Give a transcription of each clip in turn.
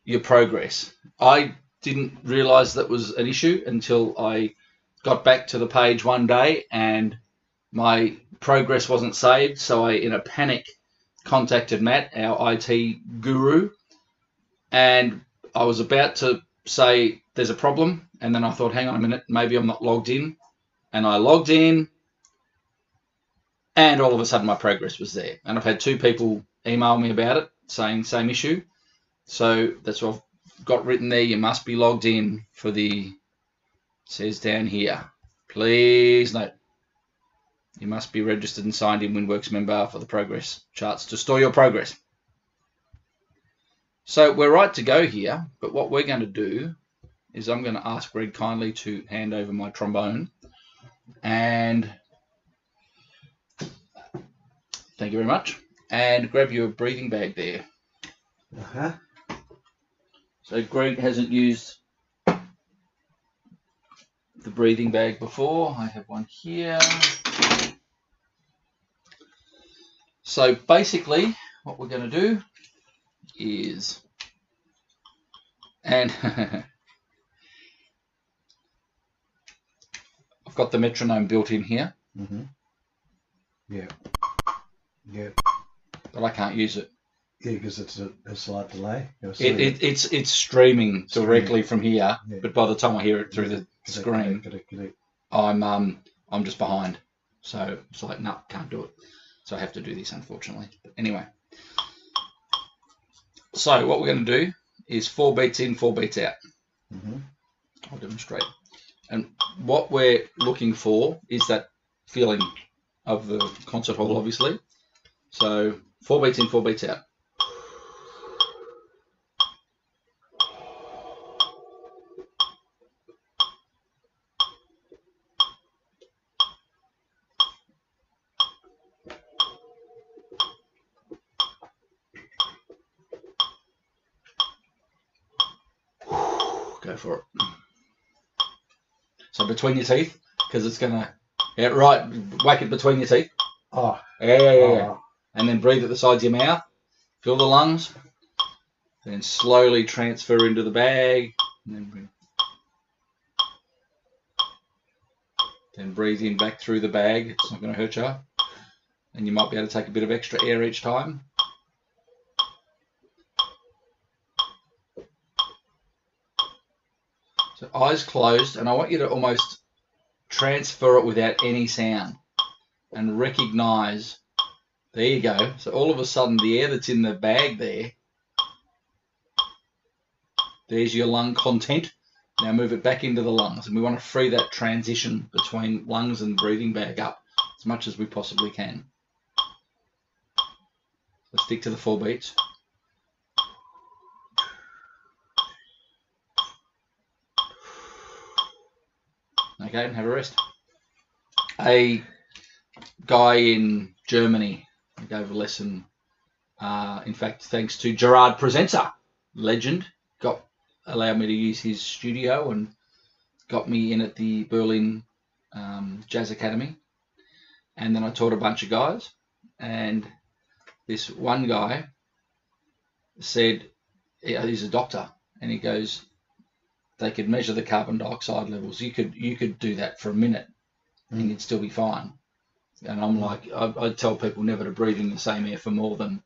your progress. I didn't realize that was an issue until I got back to the page one day and my progress wasn't saved. So I, in a panic, contacted Matt, our IT guru, and I was about to say there's a problem. And then I thought, hang on a minute, maybe I'm not logged in. And I logged in, and all of a sudden my progress was there. And I've had 2 people email me about it saying same issue. So that's what I've got written there. You must be logged in for the, it says down here, please note, you must be registered and signed in WinWorks member for the progress charts to store your progress. So we're right to go here, but what we're going to do is I'm going to ask Greg kindly to hand over my trombone, and thank you very much, and grab your breathing bag there. Uh-huh. So Greg hasn't used the breathing bag before. I have one here. So basically what we're going to do is, and I've got the metronome built in here. Mm-hmm. Yeah. Yeah. But I can't use it. Yeah, because it's a slight delay. It's streaming directly from here, yeah. But by the time I hear it through the screen, I'm just behind. So it's like, no, can't do it. So I have to do this, unfortunately. But anyway. So what we're going to do is 4 beats in, 4 beats out. Mm-hmm. I'll demonstrate. And what we're looking for is that feeling of the concert hall, obviously. So 4 beats in, 4 beats out. Go for it. So between your teeth, because it's gonna, yeah, right, whack it between your teeth. Oh, yeah. And then breathe at the sides of your mouth. Fill the lungs. Then slowly transfer into the bag. And then breathe in back through the bag. It's not going to hurt you. And you might be able to take a bit of extra air each time. So eyes closed, and I want you to almost transfer it without any sound and recognize, there you go. So all of a sudden the air that's in the bag there's your lung content. Now move it back into the lungs, and we want to free that transition between lungs and breathing bag up as much as we possibly can. So stick to the 4 beats. Okay, and have a rest. A guy in Germany gave a lesson. In fact, thanks to Gerard Presenter, legend, allowed me to use his studio and got me in at the Berlin Jazz Academy. And then I taught a bunch of guys. And this one guy said, he's a doctor, and he goes, they could measure the carbon dioxide levels. You could do that for a minute and you'd still be fine. And I'm like, I tell people never to breathe in the same air for more than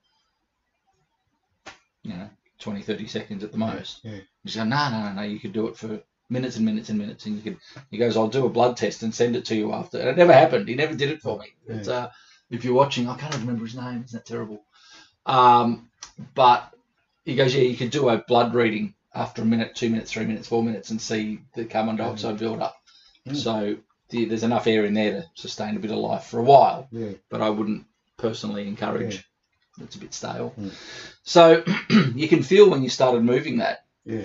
20, 30 seconds at the most. Yeah. He's going, no, you could do it for minutes and minutes and minutes. And he goes, I'll do a blood test and send it to you after. And it never happened. He never did it for me. Yeah. If you're watching, I can't remember his name. Isn't that terrible? But he goes, yeah, you could do a blood reading after a minute, 2 minutes, 3 minutes, 4 minutes, and see the carbon dioxide build up. So there's enough air in there to sustain a bit of life for a while. Yeah. But I wouldn't personally encourage. Yeah. It's a bit stale. So you can feel when you started moving that. Yeah.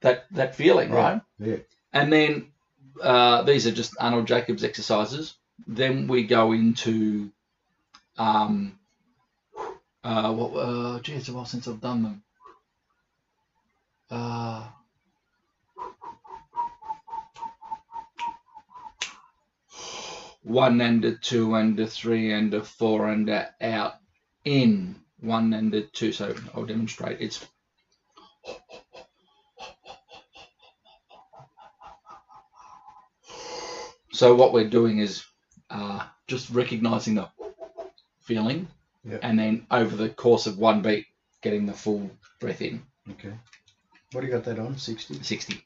That feeling, right? Yeah. And then these are just Arnold Jacobs exercises. Then we go into it's a while since I've done them. 1 and a 2 and a 3 and a 4 and a out in 1 and a 2. So I'll demonstrate. It's So what we're doing is just recognizing the feeling, and then over the course of one beat, getting the full breath in. Okay. What do you got that on? 60? 60.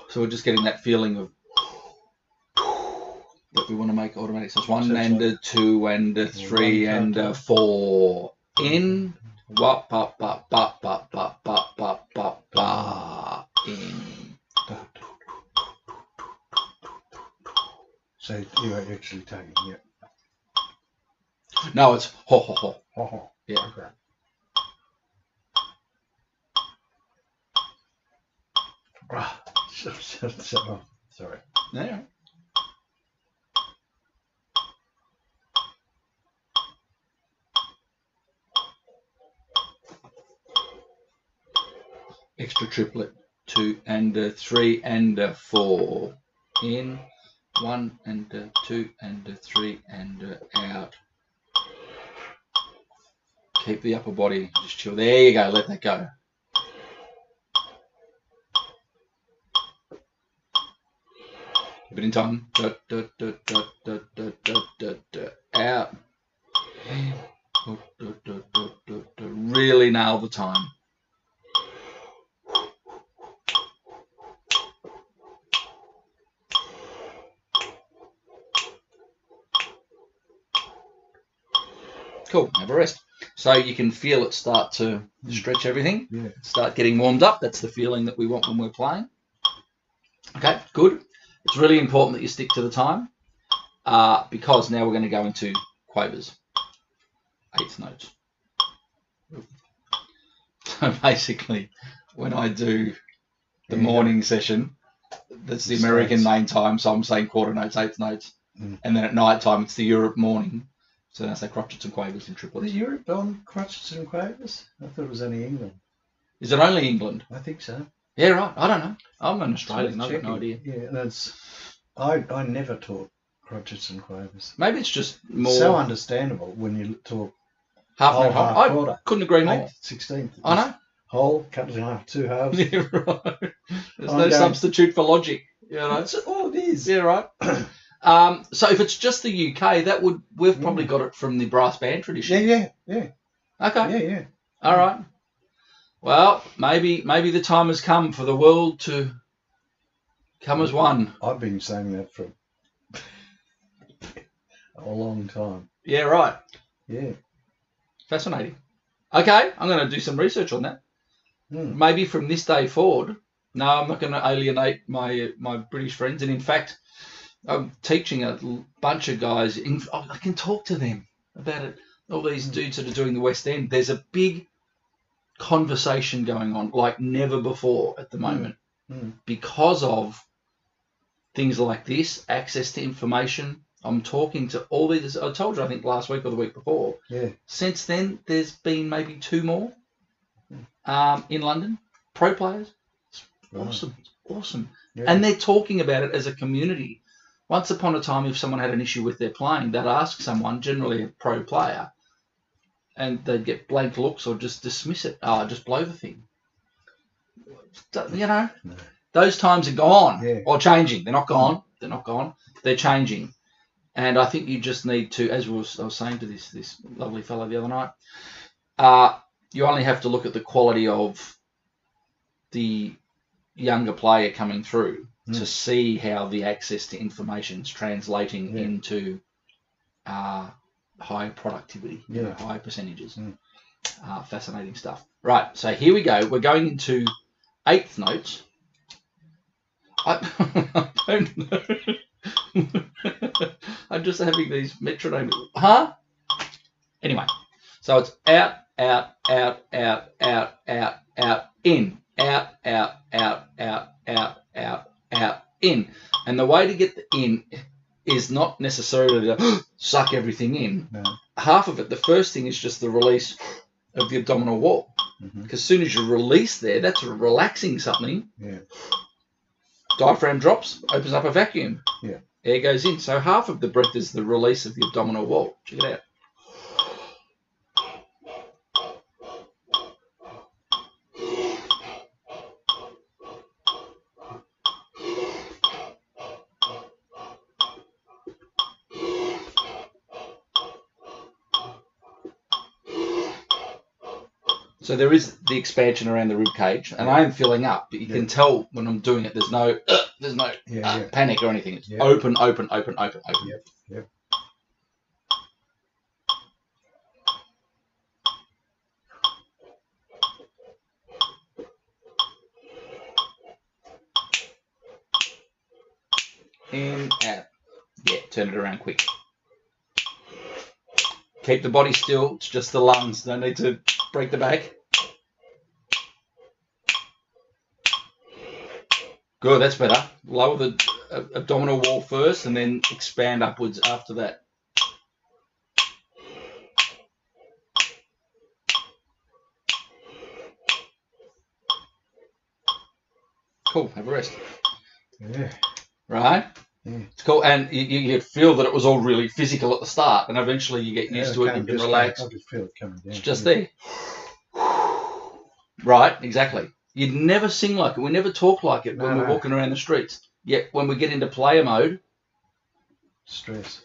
So we're just getting that feeling of that we want to make automatic. So it's 1 and a 2 and a 3 and a 4 in. Wop, pop, pop, pop, pop, pop, pop, pop, pop, pop, in. So you are actually tagging, yeah. No, it's ho ho ho. Ho ho. Yeah. Okay. Sorry. Yeah. Extra triplet. 2 and a 3 and a 4 in. 1 and a 2 and a 3 and a out. Keep the upper body just chill. There you go. Let that go. Keep it in time. Out. Really nail the time. Cool. Have a rest. So you can feel it start to stretch everything. Yeah. Start getting warmed up. That's the feeling that we want when we're playing. Okay, good. It's really important that you stick to the time because now we're going to go into quavers, eighth notes. So basically, when I do the morning session, that's the American main time, so I'm saying quarter notes, eighth notes, and then at night time it's the Europe morning, so then I say crotchets and quavers and triplets. Is Europe on crotchets and quavers? I thought it was only England. Is it only England? I think so. Yeah, right. I don't know. I'm an Australian. I've got no idea. Yeah, that's. I never taught crotchets and quavers. Maybe it's just more so understandable when you talk half note, half I quarter. couldn't agree more. 16th. I know. Whole cut it in half, 2 halves. Yeah, right. There's no substitute for logic. You know? That's all it is. Yeah, right. So if it's just the UK, we've probably got it from the brass band tradition. Yeah. Okay. Yeah. All right. Well, maybe the time has come for the world to come as one. I've been saying that for a long time. Yeah, right. Yeah. Fascinating. Okay, I'm going to do some research on that. Maybe from this day forward. No, I'm not going to alienate my British friends. And in fact, I'm teaching a bunch of guys. I can talk to them about it. All these dudes that are doing the West End. There's a big conversation going on like never before at the moment because of things like this, access to information. I'm talking to all these. I told you, I think last week or the week before. Yeah. Since then, there's been maybe 2 more in London. Pro players. It's awesome. It's awesome. Yeah. And they're talking about it as a community. Once upon a time, if someone had an issue with their playing, they'd ask someone, generally a pro player, and they'd get blank looks or just dismiss it. Just blow the thing. You know, those times are gone or changing. They're not gone. They're not gone. They're changing. And I think you just need to, as I was saying to this lovely fellow the other night, you only have to look at the quality of the younger player coming through to see how the access to information is translating into high productivity, high percentages. Fascinating stuff. Right, so here we go. We're going into eighth notes. I don't know. I'm just having these metronomes. Huh? Anyway, so it's out, out, out, out, out, out, out, in, out, out, out, out, out, out, out, in. And the way to get the in is not necessarily to suck everything in. No. Half of it, the first thing is just the release of the abdominal wall. Because as soon as you release there, that's relaxing something. Yeah. Diaphragm drops, opens up a vacuum. Yeah. Air goes in. So half of the breath is the release of the abdominal wall. Check it out. So there is the expansion around the rib cage, and I am filling up, but you can tell when I'm doing it, there's no panic or anything. It's open, open, open, open, open. Yep. Yep. In, out. Yeah, turn it around quick. Keep the body still. It's just the lungs. Don't need to break the back. Good, that's better. Lower the abdominal wall first and then expand upwards after that. Cool, have a rest. Yeah. Right? Yeah. It's cool. And you feel that it was all really physical at the start, and eventually you get used to it, you can relax. I just feel it coming down. It's just there. Right, exactly. You'd never sing like it. We never talk like it when we're walking around the streets. Yet when we get into player mode, stress.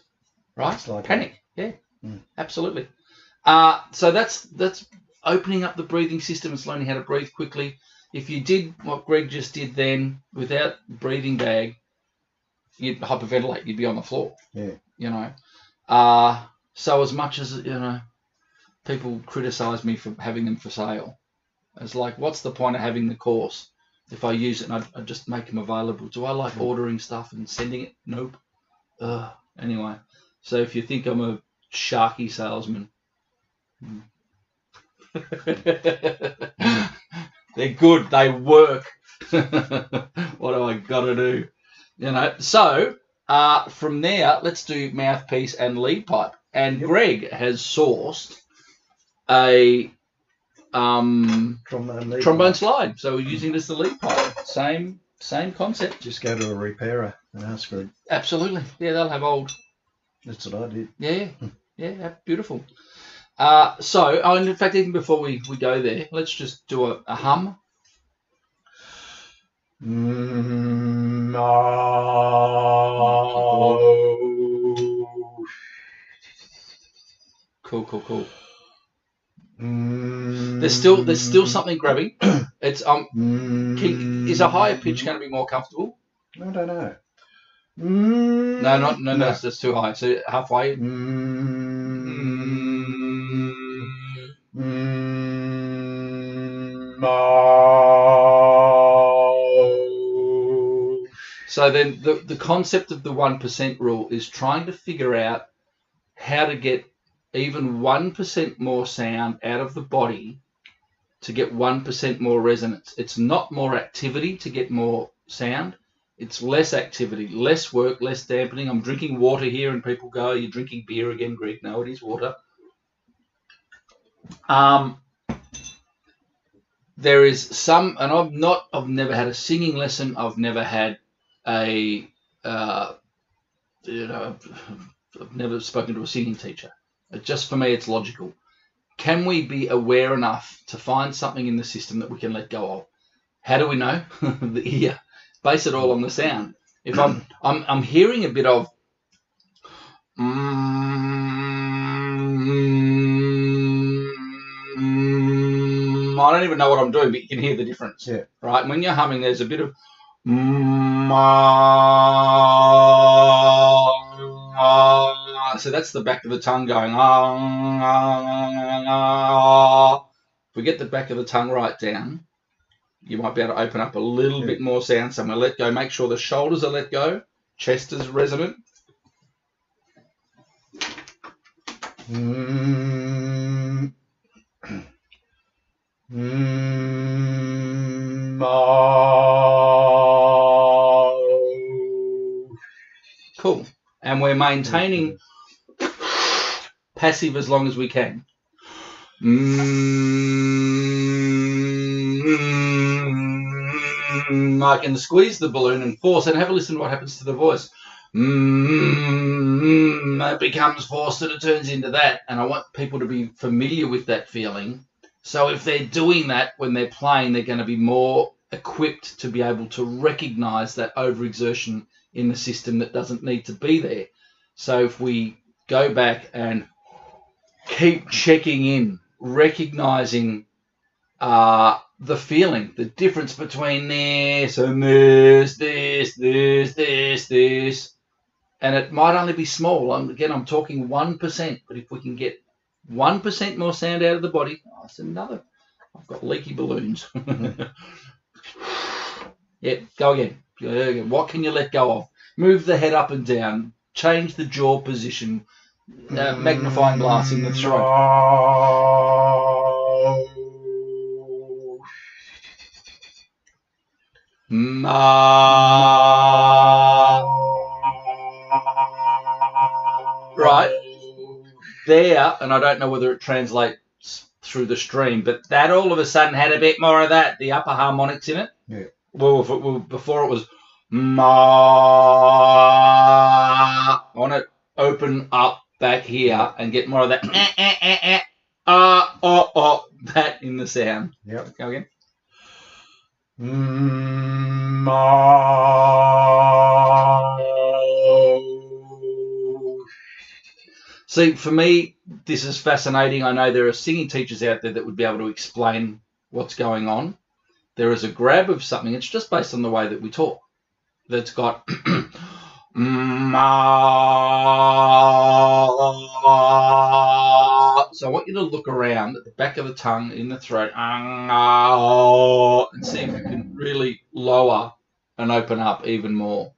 Right? It's like panic. Yeah, absolutely. So that's opening up the breathing system. It's learning how to breathe quickly. If you did what Greg just did then, without breathing bag, you'd hyperventilate. You'd be on the floor. Yeah. You know. So as much as people criticise me for having them for sale, it's like, what's the point of having the course if I use it and I just make them available? Do I like ordering stuff and sending it? Nope. Anyway, so if you think I'm a sharky salesman, they're good. They work. What do I got to do? You know. So from there, let's do mouthpiece and lead pipe. And Greg has sourced a trombone slide. So we're using this as the lead pipe. Same concept. Just go to a repairer and ask for it. Absolutely. Yeah, they'll have old. That's what I did. Yeah. Yeah, beautiful. So, in fact, even before we go there, let's just do a hum. Cool. There's still something grabbing. It's is a higher pitch going to be more comfortable? I don't know. No, that's too high. So halfway. So then the concept of the 1% rule is trying to figure out how to get even 1% more sound out of the body to get 1% more resonance. It's not more activity to get more sound. It's less activity, less work, less dampening. I'm drinking water here and people go, you're drinking beer again, Greg. No, it is water. There is some, and I've never had a singing lesson. I've never had I've never spoken to a singing teacher. Just for me, it's logical. Can we be aware enough to find something in the system that we can let go of? How do we know? The ear. Base it all on the sound. If I'm hearing a bit of I don't even know what I'm doing, but you can hear the difference. Yeah. Right? And when you're humming, there's a bit of so that's the back of the tongue going. If we get the back of the tongue right down, you might be able to open up a little bit more sound somewhere. Let go. Make sure the shoulders are let go. Chest is resonant. Cool. And we're maintaining passive as long as we can. I can squeeze the balloon and force, and have a listen to what happens to the voice. It becomes forced and it turns into that. And I want people to be familiar with that feeling. So if they're doing that when they're playing, they're going to be more equipped to be able to recognize that overexertion in the system that doesn't need to be there. So if we go back and keep checking in, recognizing the feeling, the difference between this and this, and it might only be small. Again, I'm talking 1%, but if we can get 1% more sound out of the body, that's another. I've got leaky balloons. Yeah, go again. What can you let go of? Move the head up and down. Change the jaw position. Magnifying glass in the throat. Right there, and I don't know whether it translates through the stream, but that all of a sudden had a bit more of that, the upper harmonics in it. Yeah. Well, before it was ma. I want to open up back here and get more of that that in the sound. Yep. Go again. See, for me, this is fascinating. I know there are singing teachers out there that would be able to explain what's going on. There is a grab of something. It's just based on the way that we talk. That's got so I want you to look around at the back of the tongue, in the throat, and see if you can really lower and open up even more.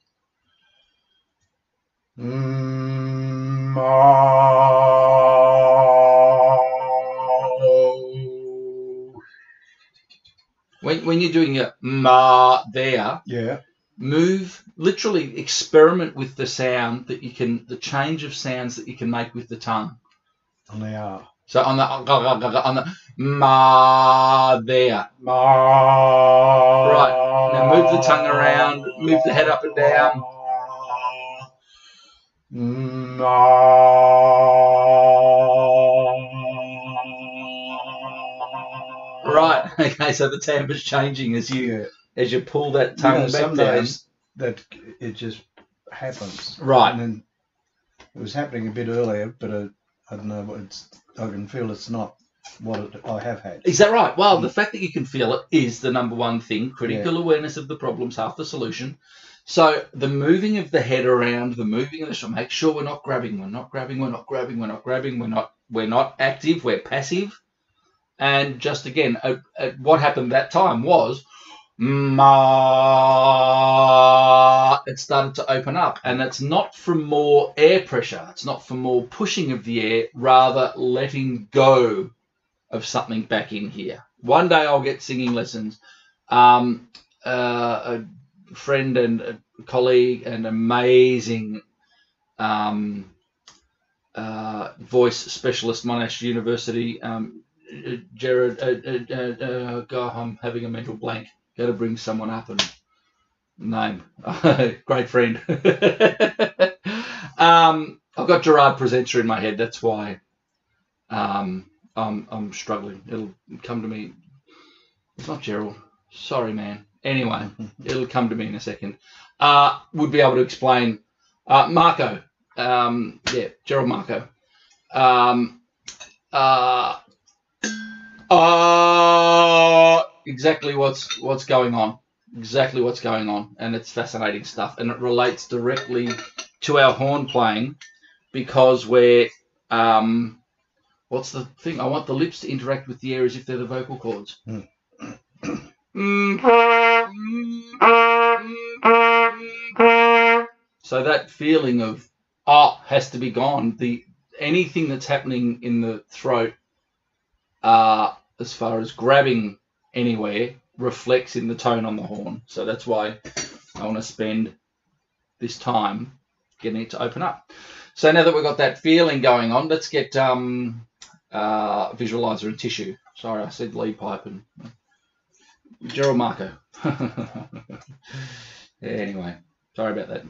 When you're doing a ma there, yeah, literally experiment with the sound that you can, the change of sounds that you can make with the tongue. On the R. So on the ma there. Ma. Right. Now move the tongue around, move the head up and down. Right. Okay. So the timbra's changing as you pull that tongue back some down. days that it just happens. Right. And then it was happening a bit earlier, but I don't know. I can feel it's not what I have had. Is that right? Well, the fact that you can feel it is the number one thing. Critical awareness of the problem's half the solution. So the moving of the head around, the moving of the shoulder, make sure we're not grabbing, we're not active, we're passive. And just again, what happened that time was it started to open up, and it's not from more air pressure, it's not from more pushing of the air, rather letting go of something back in here. One day I'll get singing lessons. A friend and a colleague and amazing voice specialist, Monash University, Jared, God, I'm having a mental blank. Got to bring someone up and name. Great friend. I've got Gerard Presenter in my head. That's why I'm struggling. It'll come to me. It's not Gerald. Sorry, man. Anyway, it'll come to me in a second. Would be able to explain. Marco. Gerald Marco. Exactly what's going on. Exactly what's going on. And it's fascinating stuff. And it relates directly to our horn playing because we're what's the thing? I want the lips to interact with the air as if they're the vocal cords. So that feeling of has to be gone. Anything that's happening in the throat, as far as grabbing anywhere, reflects in the tone on the horn. So that's why I want to spend this time getting it to open up. So now that we've got that feeling going on, let's get visualizer and tissue. Sorry, I said lead pipe and Gerald Marco. Anyway, sorry about that.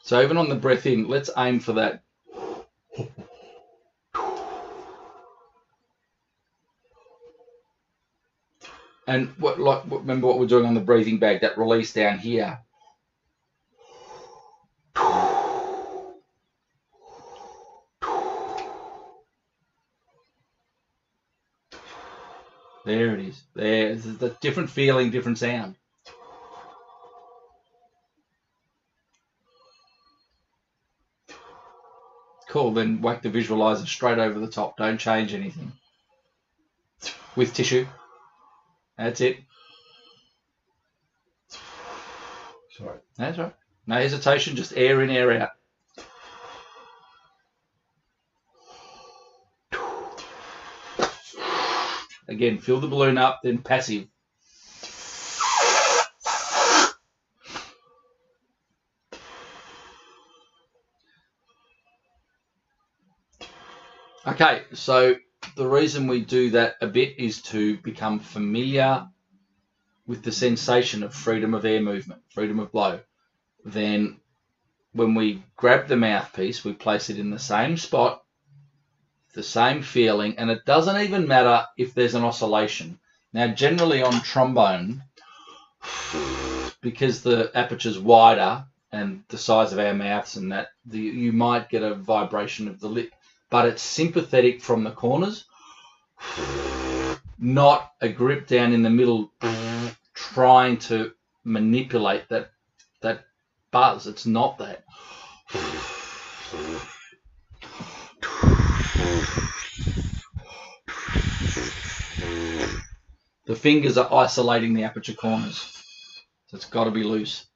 So even on the breath in, let's aim for that. And remember what we're doing on the breathing bag, that release down here. There it is. There's the different feeling, different sound. Cool, then whack the visualizer straight over the top. Don't change anything. With tissue. That's it. Sorry. That's right. No hesitation, just air in, air out. Again, fill the balloon up, then passive. Okay, so the reason we do that a bit is to become familiar with the sensation of freedom of air movement, freedom of blow. Then when we grab the mouthpiece, we place it in the same spot, the same feeling, and it doesn't even matter if there's an oscillation. Now, generally on trombone, because the aperture's wider and the size of our mouths and that, you might get a vibration of the lip, but it's sympathetic from the corners, not a grip down in the middle trying to manipulate that buzz. It's not that. The fingers are isolating the aperture corners, so it's got to be loose.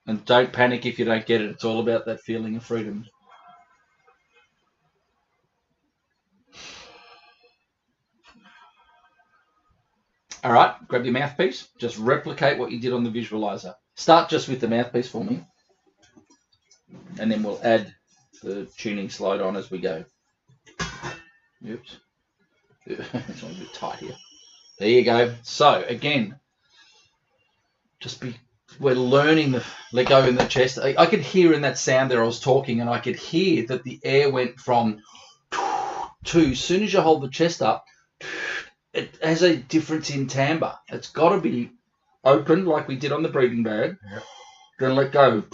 And don't panic if you don't get it. It's all about that feeling of freedom. All right, grab your mouthpiece. Just replicate what you did on the visualizer. Start just with the mouthpiece for me, and then we'll add the tuning slide on as we go. Oops. It's a bit tight here. There you go. So again, we're learning the let go in the chest. I could hear in that sound there I was talking, and I could hear that the air went from to, as soon as you hold the chest up, it has a difference in timbre. It's got to be open like we did on the breathing bag. Yep. Then let go.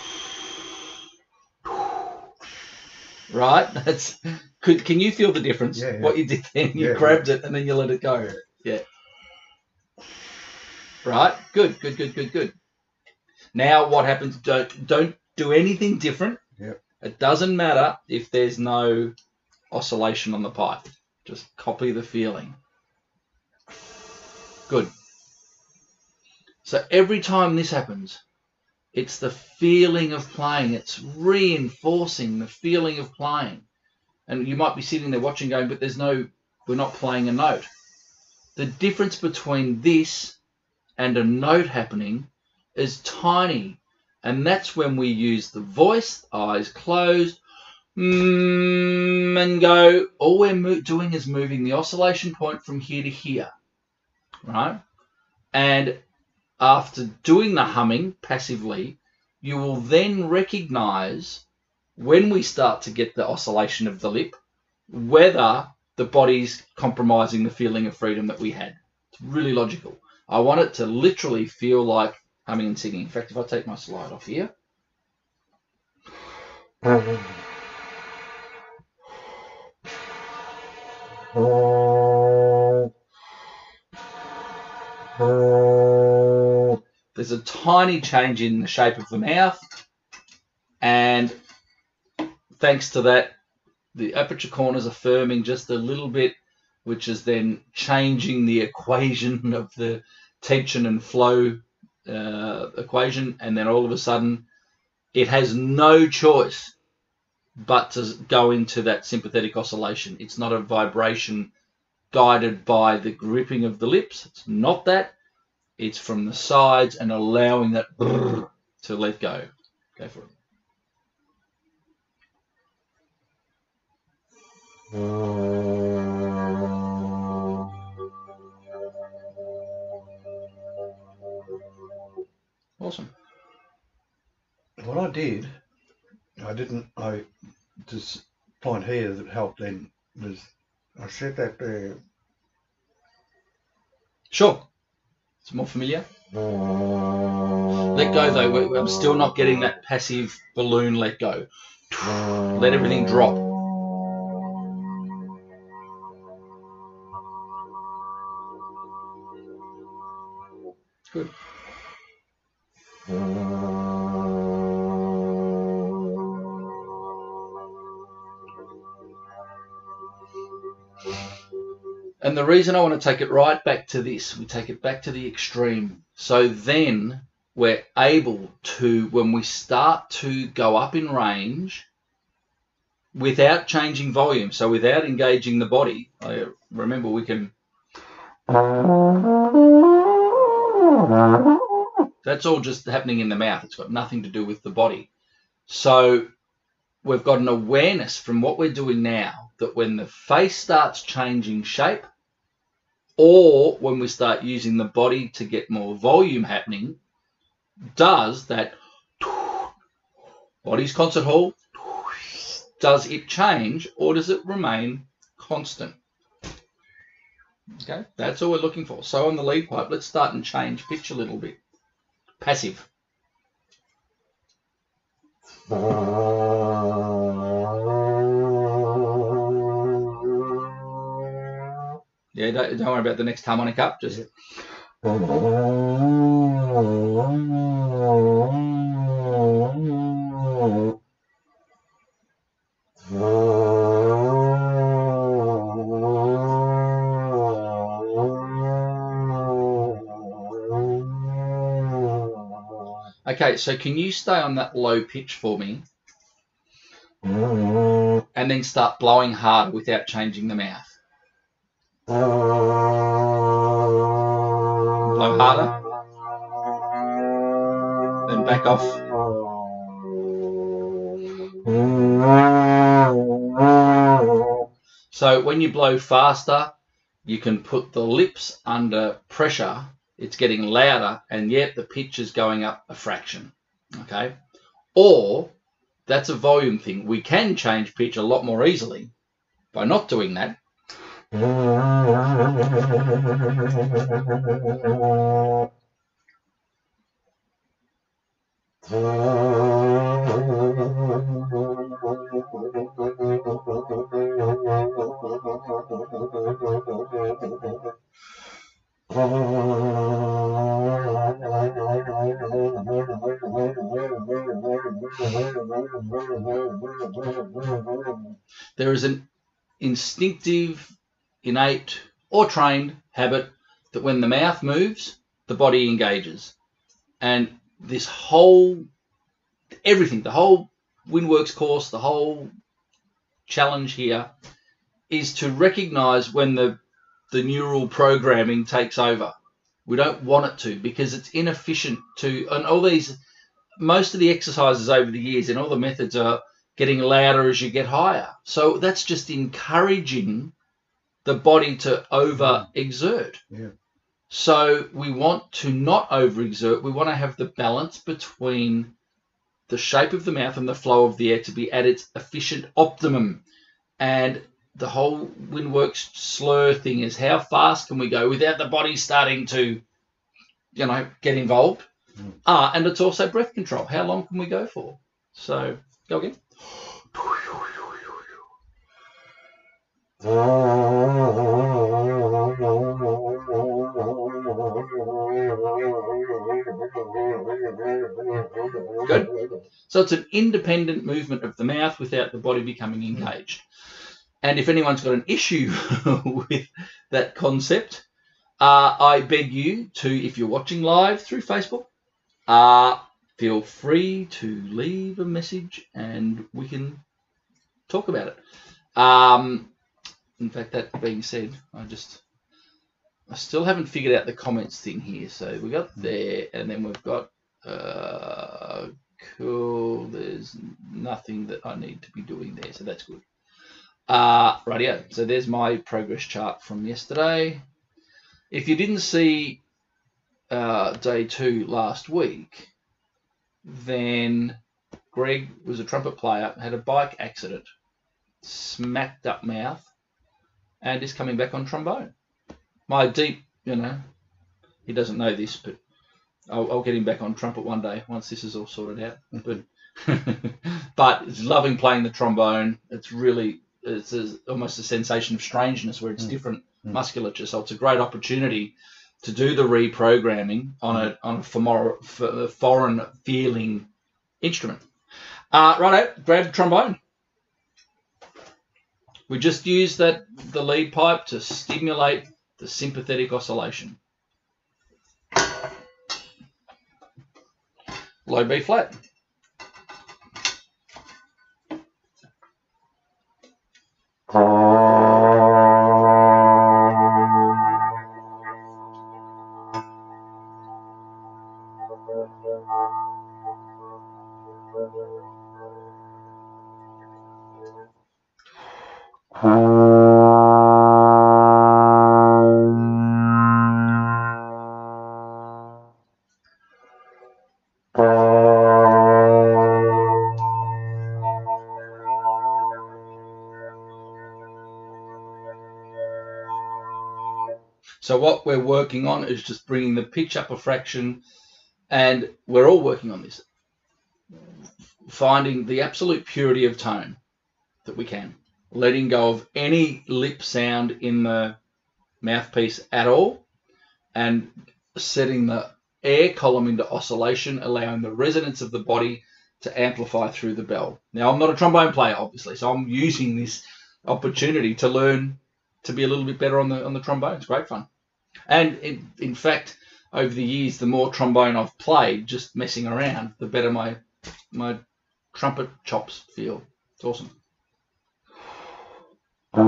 Right? Can you feel the difference? Yeah. What you did then? You grabbed it and then you let it go. Yeah. Right? Good. Now what happens? Don't do anything different. Yep. It doesn't matter if there's no oscillation on the pipe. Just copy the feeling. Good. So every time this happens, it's the feeling of playing. It's reinforcing the feeling of playing. And you might be sitting there watching going, but we're not playing a note. The difference between this and a note happening is tiny. And that's when we use the voice, eyes closed, and go. All we're doing is moving the oscillation point from here to here. Right? And after doing the humming passively, you will then recognize when we start to get the oscillation of the lip, whether the body's compromising the feeling of freedom that we had. It's really logical. I want it to literally feel like humming and singing. In fact, if I take my slide off here. There's a tiny change in the shape of the mouth, and thanks to that, the aperture corners are firming just a little bit, which is then changing the equation of the tension and flow equation, and then all of a sudden it has no choice but to go into that sympathetic oscillation. It's not a vibration guided by the gripping of the lips. It's not that. It's from the sides and allowing that to let go. Go for it. Awesome. What I did, this point here that helped then was I said that there. Sure. It's more familiar. Let go though. I'm still not getting that passive balloon let go. Let everything drop. Good. And the reason I want to take it right back to this, we take it back to the extreme. So then we're able to, when we start to go up in range without changing volume, so without engaging the body, remember we can... That's all just happening in the mouth. It's got nothing to do with the body. So we've got an awareness from what we're doing now that when the face starts changing shape, or when we start using the body to get more volume happening, does that body's concert hall, does it change or does it remain constant? Okay, that's all we're looking for. So on the lead pipe, let's start and change pitch a little bit. Passive. Yeah, don't worry about the next harmonic up. Just okay, so can you stay on that low pitch for me? And then start blowing hard without changing the mouth. Blow harder. Then back off. So when you blow faster, you can put the lips under pressure. It's getting louder, and yet the pitch is going up a fraction. Okay? Or that's a volume thing. We can change pitch a lot more easily by not doing that. There is an instinctive, innate, or trained habit that when the mouth moves, the body engages. And this whole, everything, the whole Windworks course, the whole challenge here is to recognize when the neural programming takes over. We don't want it to, because it's inefficient to, and all these, most of the exercises over the years and all the methods are getting louder as you get higher. So that's just encouraging the body to overexert. Yeah. So we want to not overexert. We want to have the balance between the shape of the mouth and the flow of the air to be at its efficient optimum. And the whole Windworks slur thing is how fast can we go without the body starting to, get involved. And it's also breath control. How long can we go for? So go again. Good. So it's an independent movement of the mouth without the body becoming engaged. And if anyone's got an issue with that concept, I beg you to, if you're watching live through Facebook, feel free to leave a message and we can talk about it. In fact, that being said, I still haven't figured out the comments thing here. So we got there, and then we've got cool. There's nothing that I need to be doing there, so that's good. Rightio. So there's my progress chart from yesterday. If you didn't see day 2 last week, then Greg was a trumpet player, had a bike accident, smacked up mouth, and is coming back on trombone. My deep, he doesn't know this, but I'll get him back on trumpet one day once this is all sorted out. But it's loving playing the trombone. It's almost a sensation of strangeness where it's different musculature. So it's a great opportunity to do the reprogramming on a foreign feeling instrument. Righto, grab the trombone. We just use the lead pipe to stimulate the sympathetic oscillation. Low B flat. So what we're working on is just bringing the pitch up a fraction, and we're all working on this, finding the absolute purity of tone that we can, letting go of any lip sound in the mouthpiece at all, and setting the air column into oscillation, allowing the resonance of the body to amplify through the bell. Now, I'm not a trombone player, obviously, so I'm using this opportunity to learn to be a little bit better on the trombone. It's great fun. And in fact, over the years, the more trombone I've played, just messing around, the better my trumpet chops feel. It's awesome. So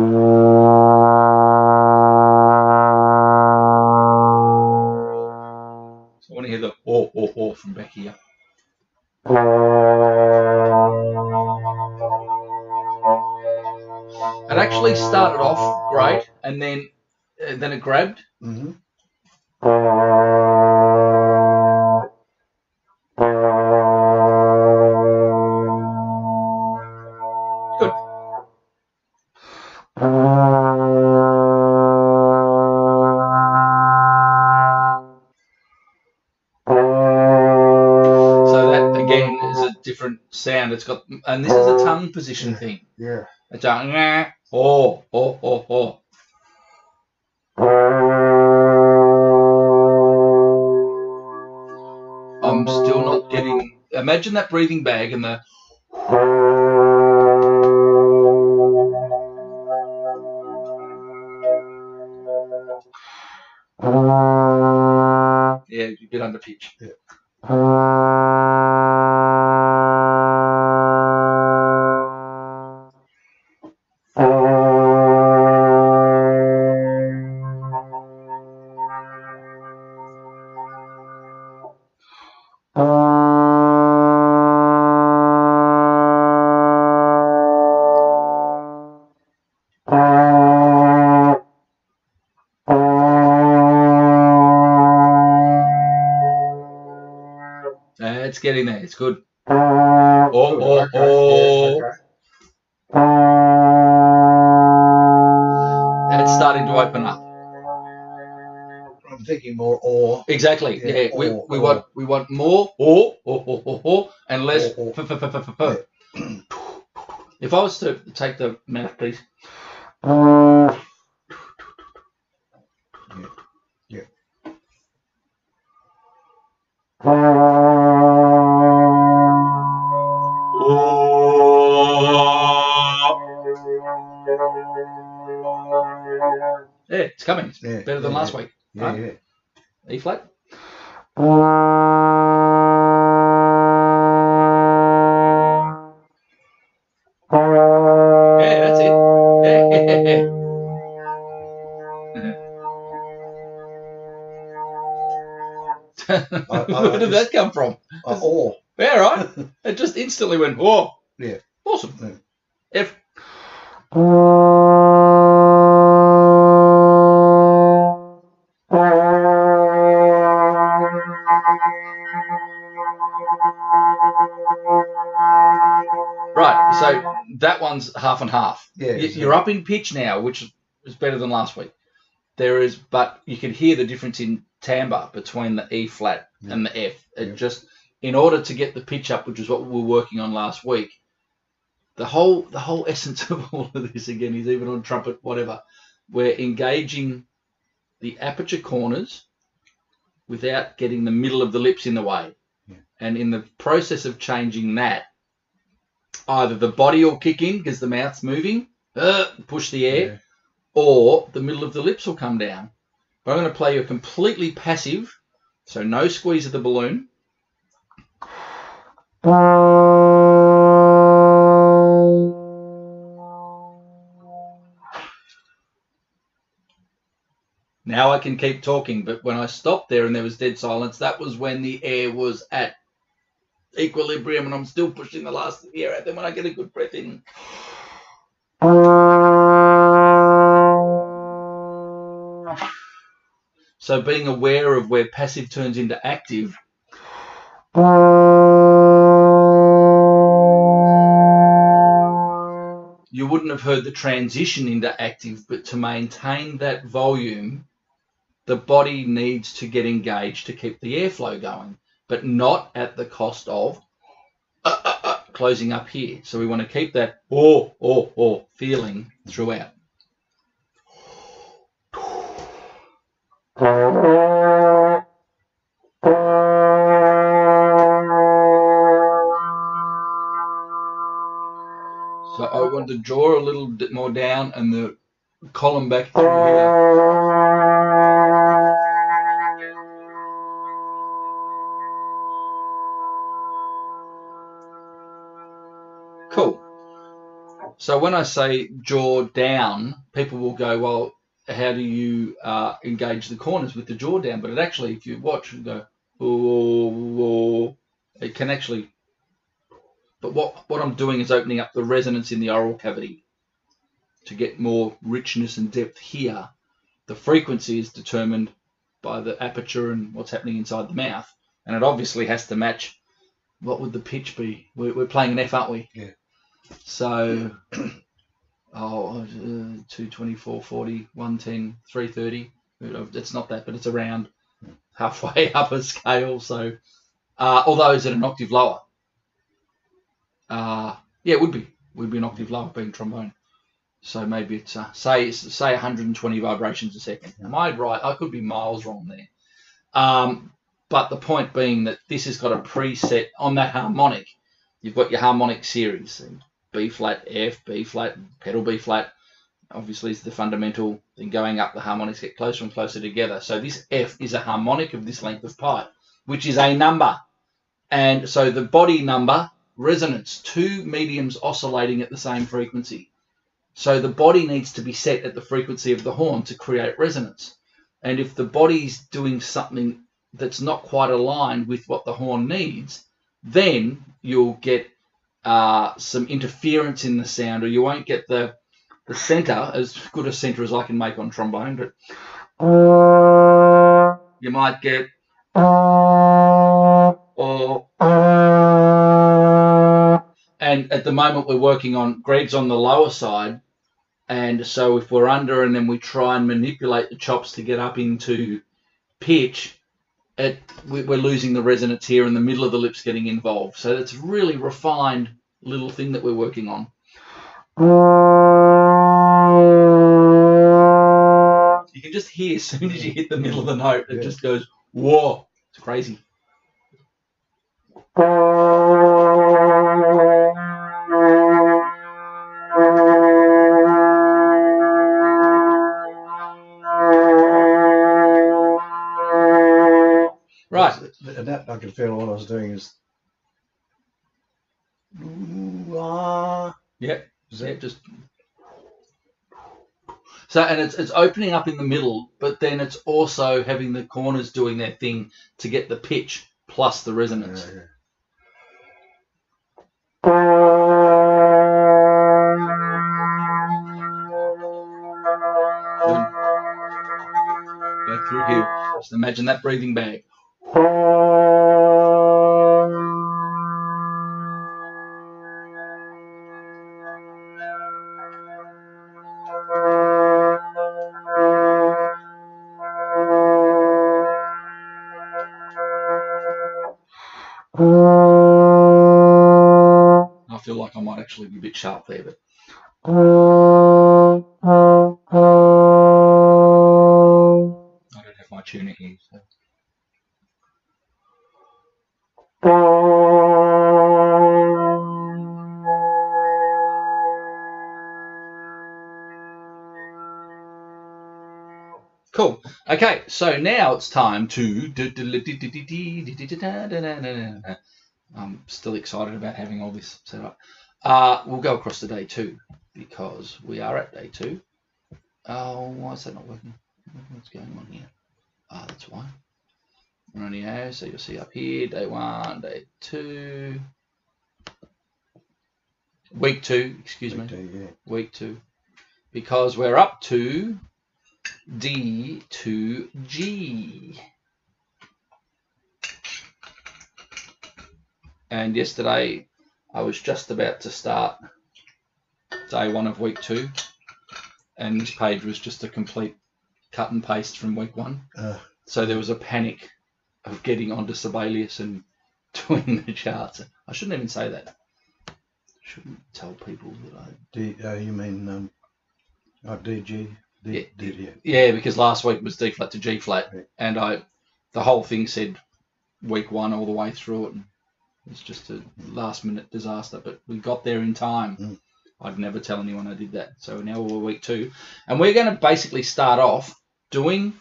I want to hear the oh from back here. It actually started off great, and then it grabbed. Mm-hmm. Good. So that again is a different sound. It's got, and this is a tongue position thing. Yeah. It's a oh. I'm still not getting. Imagine that breathing bag and the. Yeah, a bit under pitch. Yeah. It's getting there. It's good. Okay. It's starting to open up. I'm thinking more or. Exactly. Yeah. We want more or and less. If I was to take the mouthpiece. Yeah. Yeah, it's coming. It's better than last week. Yeah, right? Yeah. E flat. Where did that come from? Oh. Yeah, right. It just instantly went, oh. Yeah. Awesome. Yeah. F. Right, so that one's half and half. Yeah. You're up in pitch now, which is better than last week. But you can hear the difference in timbre between the E flat and the F. It just, in order to get the pitch up, which is what we were working on last week, the whole essence of all of this again is, even on trumpet, whatever, we're engaging the aperture corners without getting the middle of the lips in the way. Yeah. And in the process of changing that, either the body will kick in because the mouth's moving, push the air, or the middle of the lips will come down. But I'm going to play you a completely passive, so no squeeze of the balloon. Now I can keep talking, but when I stopped there and there was dead silence, that was when the air was at equilibrium and I'm still pushing the last of the air out. Then when I get a good breath in. So being aware of where passive turns into active. You wouldn't have heard the transition into active, but to maintain that volume, the body needs to get engaged to keep the airflow going, but not at the cost of closing up here. So we want to keep that feeling throughout. So I want the jaw a little bit more down and the column back through here. Cool. So when I say jaw down, people will go, well, how do you engage the corners with the jaw down? But it actually, if you watch and go, it can actually. But what I'm doing is opening up the resonance in the oral cavity to get more richness and depth here. The frequency is determined by the aperture and what's happening inside the mouth. And it obviously has to match. What would the pitch be? We're playing an F, aren't we? Yeah. So, 224, 40, 110, 330. It's not that, but it's around halfway up a scale. So, although is it an octave lower? Yeah, it would be. Would be an octave lower being trombone. So maybe it's say 120 vibrations a second. Am I right? I could be miles wrong there. But the point being that this has got a preset on that harmonic. You've got your harmonic series: B flat, F, B flat, pedal B flat. Obviously, is the fundamental. Then going up, the harmonics get closer and closer together. So this F is a harmonic of this length of pipe, which is a number. And so the body number, resonance, two mediums oscillating at the same frequency. So the body needs to be set at the frequency of the horn to create resonance. And if the body's doing something that's not quite aligned with what the horn needs, then you'll get some interference in the sound, or you won't get the center, as good a center as I can make on trombone, but you might get and at the moment we're working on Greg's on the lower side, and so if we're under and then we try and manipulate the chops to get up into pitch, we're losing the resonance here and the middle of the lips getting involved. So it's a really refined little thing that we're working on. You can just hear as soon as you hit the middle of the note, it just goes, whoa, it's crazy. Right. And that I could feel what I was doing is. Yeah. Just. So, and it's opening up in the middle, but then it's also having the corners doing their thing to get the pitch plus the resonance. Yeah. Good. Go through here. Just imagine that breathing bag. I feel like I might actually be a bit sharp there, but I don't have my tuner here. So. Cool. Okay, so now it's time to. I'm still excited about having all this set up. We'll go across to day 2 because we are at day 2. Oh, why is that not working? What's going on here? That's why. Rightio, so you'll see up here, day 1, day 2. Week 2, excuse me. Week 2. Because we're up to D to G. And yesterday I was just about to start day 1 of week 2, and this page was just a complete cut and paste from week 1. So there was a panic of getting onto Sibelius and doing the charts. I shouldn't even say that. I shouldn't tell people that I... you mean DG? Yeah, because last week was D flat to G flat, right. And the whole thing said week 1 all the way through it. And it's just a last minute disaster, but we got there in time. I'd never tell anyone I did that. So now we're week 2, and we're going to basically start off doing,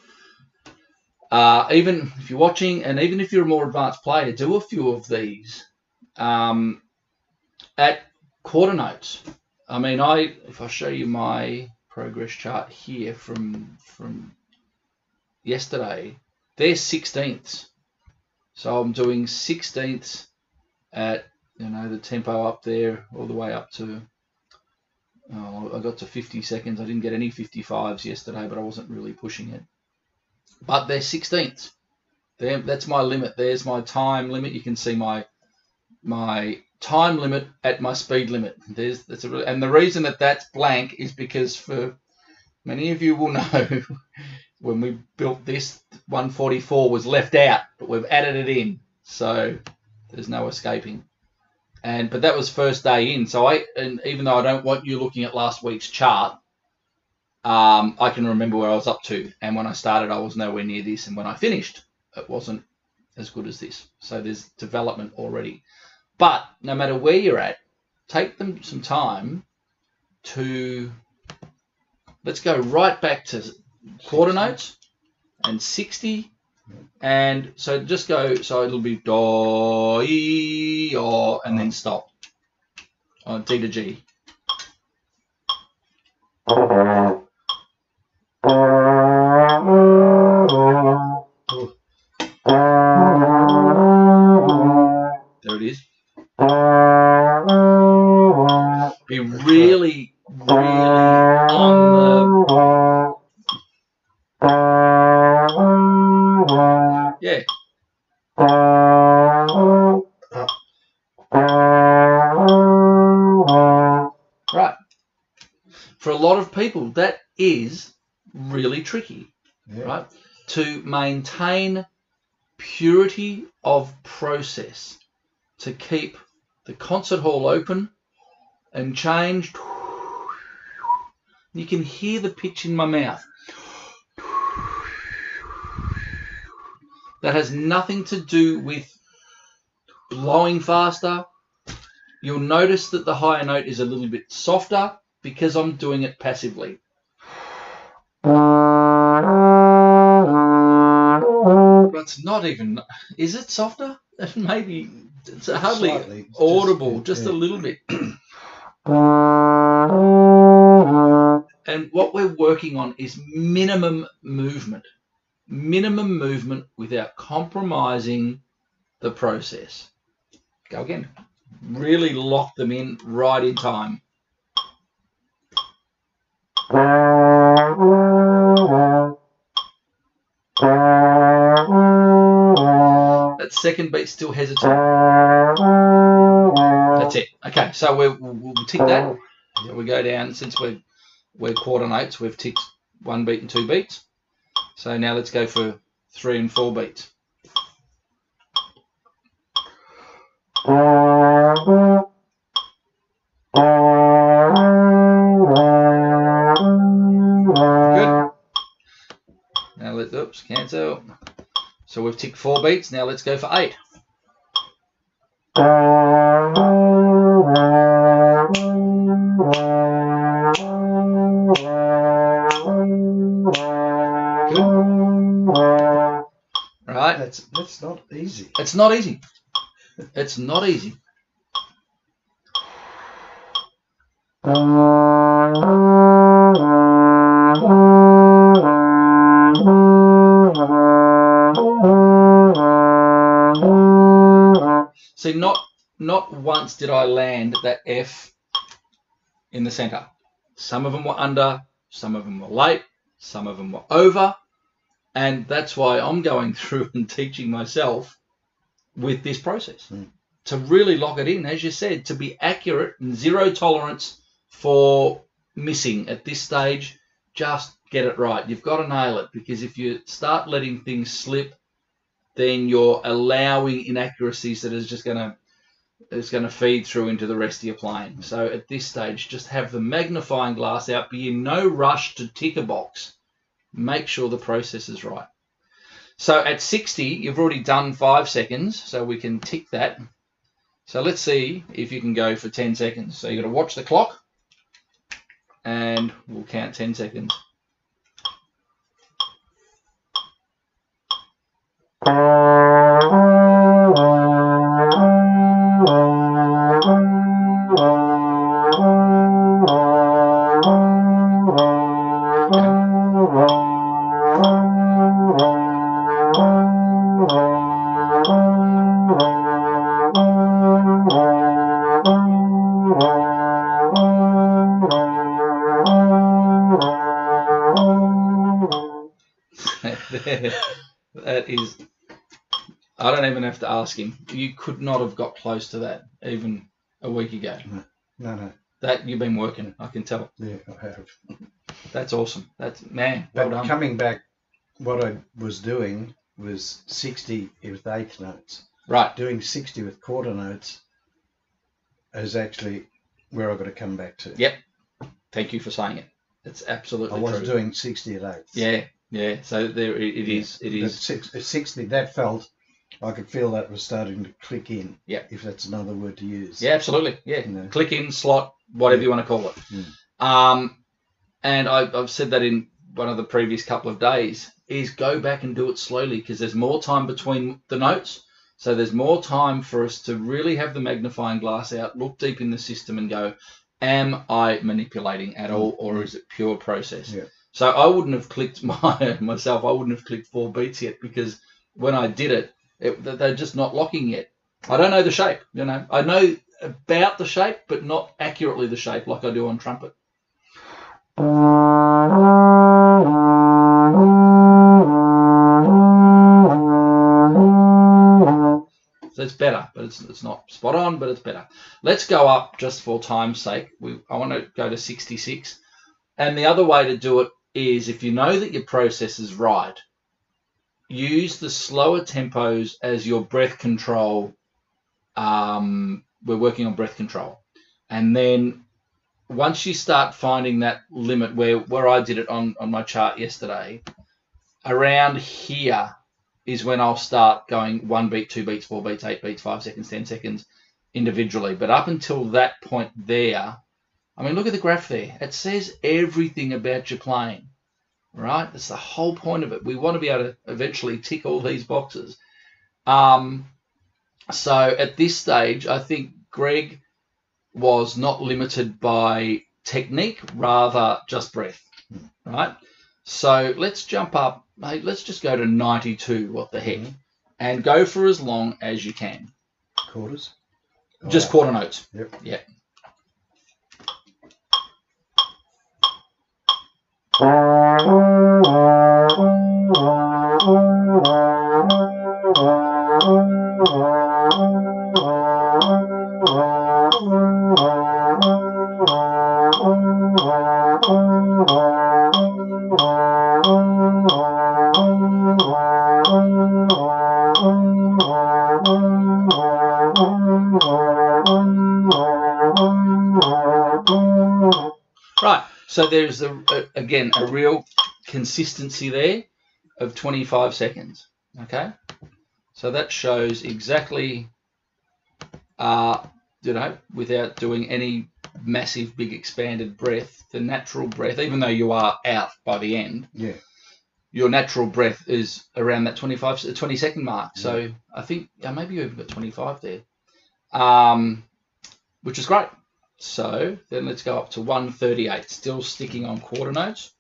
even if you're watching, and even if you're a more advanced player, do a few of these at quarter notes. I mean, if I show you my progress chart here from yesterday, they're 16ths. So I'm doing 16ths at, the tempo up there all the way up to, I got to 50 seconds. I didn't get any 55s yesterday, but I wasn't really pushing it. But they're 16ths. That's my limit. There's my time limit. You can see my time limit at my speed limit. And the reason that's blank is because, for many of you will know, when we built this, 144 was left out, but we've added it in, so there's no escaping. But that was first day in. So even though I don't want you looking at last week's chart, I can remember where I was up to. And when I started, I was nowhere near this, and when I finished, it wasn't as good as this. So there's development already. But no matter where you're at, take them some time to, let's go right back to quarter notes and 60. And so just go, so it'll be do, e, or, and then stop on D to G. There it is. Be really, really on the... Yeah. Right. For a lot of people, that is really tricky, right? To maintain purity of process, to keep the concert hall open and change. You can hear the pitch in my mouth. That has nothing to do with blowing faster. You'll notice that the higher note is a little bit softer because I'm doing it passively. But it's not even... Is it softer? Maybe it's hardly slightly, audible, just a little bit. And what we're working on is minimum movement. Minimum movement without compromising the process. Go again. Really lock them in right in time. That second beat still hesitant. That's it. Okay, so we'll tick that. So we go down, since we're quarter notes, we've ticked 1 beat and 2 beats. So now let's go for 3 and 4 beats. Good. Now oops, cancel. So we've ticked 4 beats. Now let's go for 8. Right. That's not easy. It's not easy. It's not easy. See, not once did I land that F in the center. Some of them were under, some of them were late, some of them were over, and that's why I'm going through and teaching myself with this process to really lock it in, as you said, to be accurate and zero tolerance for missing at this stage. Just get it right. You've got to nail it, because if you start letting things slip, then you're allowing inaccuracies that is just going to feed through into the rest of your playing. So at this stage, just have the magnifying glass out. Be in no rush to tick a box. Make sure the process is right. So at 60, you've already done 5 seconds, so we can tick that. So let's see if you can go for 10 seconds. So you've got to watch the clock, and we'll count 10 seconds. That is, I don't even have to ask him. You could not have got close to that even a week ago. No. That you've been working, I can tell. Yeah, I have. That's awesome. That's, man, But well done. coming back, what I was doing was 60 with 8 notes. Right. Doing 60 with quarter notes is actually where I've got to come back to. Yep. Thank you for saying it. It's absolutely true. I was doing 60 at 8. Yeah. So there it is. It is. At 60, that felt, I could feel that was starting to click in. Yeah. If that's another word to use. Yeah, absolutely. Yeah. You know. Click in, slot, whatever you want to call it. And I've said that in one of the previous couple of days, is go back and do it slowly, because there's more time between the notes. So there's more time for us to really have the magnifying glass out, look deep in the system and go, am I manipulating at all, or is it pure process? Yeah. So I wouldn't have clicked myself. I wouldn't have clicked 4 beats yet, because when I did it, they're just not locking yet. I don't know the shape. I know about the shape, but not accurately the shape like I do on trumpet. So it's better, but it's not spot on, but it's better. Let's go up just for time's sake. I want to go to 66. And the other way to do it is, if you know that your process is right, use the slower tempos as your breath control. We're working on breath control. And then once you start finding that limit where I did it on my chart yesterday, around here is when I'll start going 1 beat, 2 beats, 4 beats, 8 beats, 5 seconds, 10 seconds individually. But up until that point there, I mean, look at the graph there. It says everything about your playing, right? That's the whole point of it. We want to be able to eventually tick all these boxes. So at this stage, I think Greg was not limited by technique, rather just breath, right? So let's jump up. Mate, let's just go to 92. What the heck? and go for as long as you can. Quarters? Just quarter notes. Yep. Yeah. Right, so there's again a real consistency there of 25 seconds. Okay, so that shows exactly, without doing any massive, big, expanded breath, the natural breath, even though you are out by the end, your natural breath is around that 20-second mark. Yeah. So I think maybe you even got 25 there, which is great. So then let's go up to 138, still sticking on quarter notes.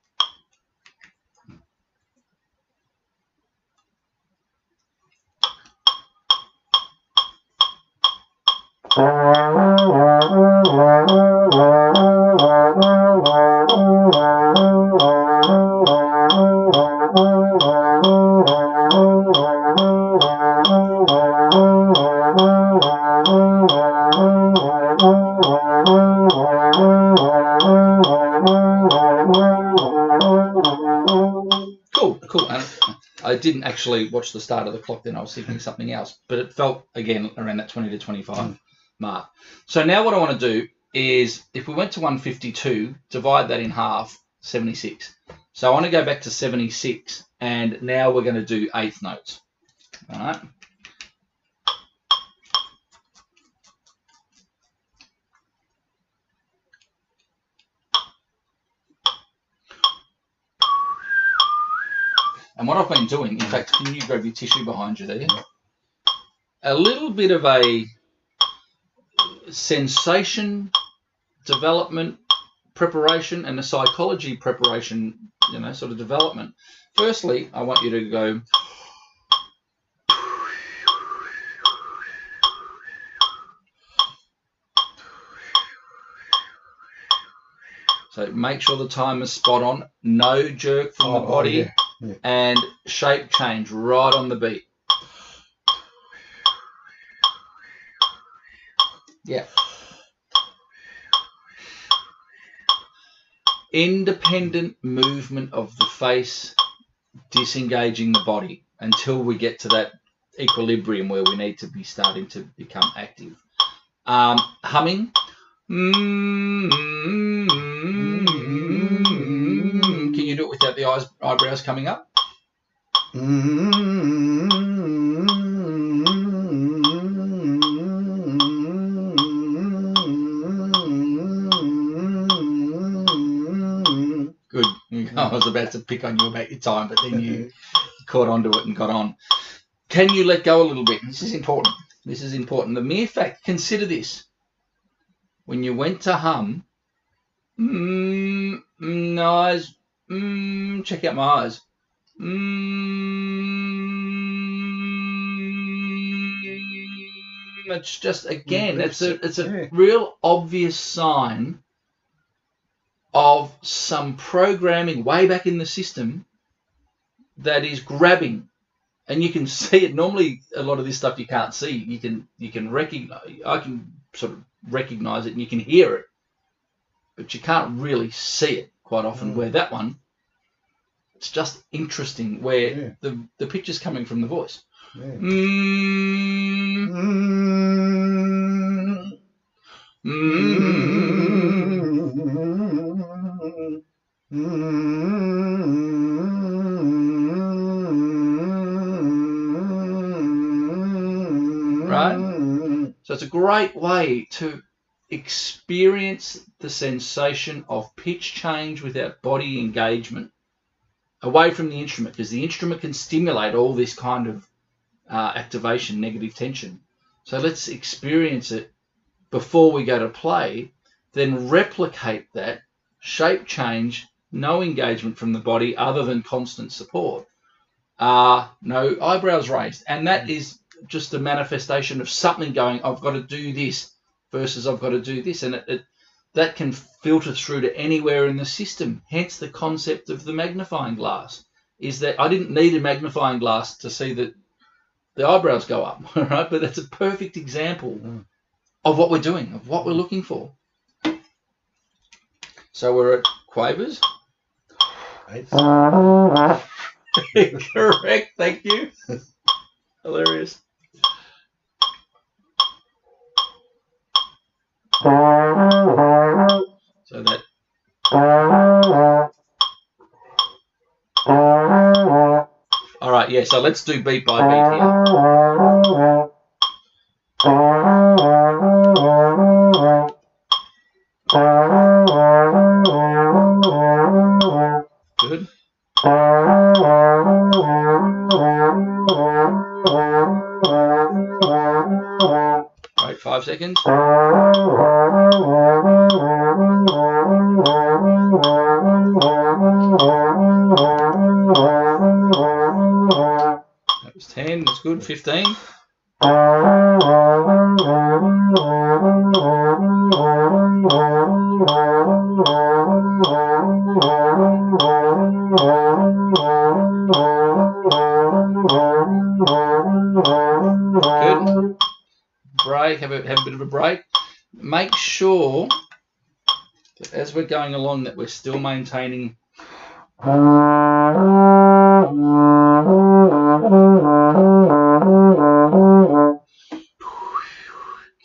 Cool. And I didn't actually watch the start of the clock then. I was thinking something else, but it felt, again, around that 20 to 25 mark. So now what I want to do is, if we went to 152, divide that in half, 76. So I want to go back to 76, and now we're going to do eighth notes. All right. And what I've been doing, in fact, can you grab your tissue behind you there? Yeah. A little bit of a sensation development preparation and a psychology preparation, sort of development. Firstly, I want you to go. So make sure the time is spot on, no jerk from the body, and shape change right on the beat. Yeah. Independent movement of the face, disengaging the body until we get to that equilibrium where we need to be starting to become active. Humming. Can you do it without the eyebrows coming up? Good. I was about to pick on you about your time, but then you caught onto it and got on. Can you let go a little bit? This is important. The mere fact, consider this. When you went to hum, eyes, check out my eyes. It's just, again, it's a real obvious sign of some programming way back in the system that is grabbing, and you can see it. Normally, a lot of this stuff you can't see. You can recognize. I can sort of recognize it, and you can hear it, but you can't really see it quite often. Where that one, it's just interesting where the picture's coming from the voice. Yeah. Right? So it's a great way to experience the sensation of pitch change without body engagement away from the instrument, because the instrument can stimulate all this kind of activation, negative tension. So let's experience it before we go to play, then replicate that, shape change, no engagement from the body other than constant support. no eyebrows raised. And that is just a manifestation of something going, I've got to do this versus I've got to do this. And that can filter through to anywhere in the system. Hence the concept of the magnifying glass, is that I didn't need a magnifying glass to see that the eyebrows go up, right? But that's a perfect example of what we're doing, of what we're looking for. So we're at quavers. 8th. Correct, thank you. Hilarious. So that. All right, yeah, so let's do beat by beat here. Good. Right, 5 seconds. That was 10, that's good. 15. Good. Break, have a bit of a break. Make sure that as we're going along that we're still maintaining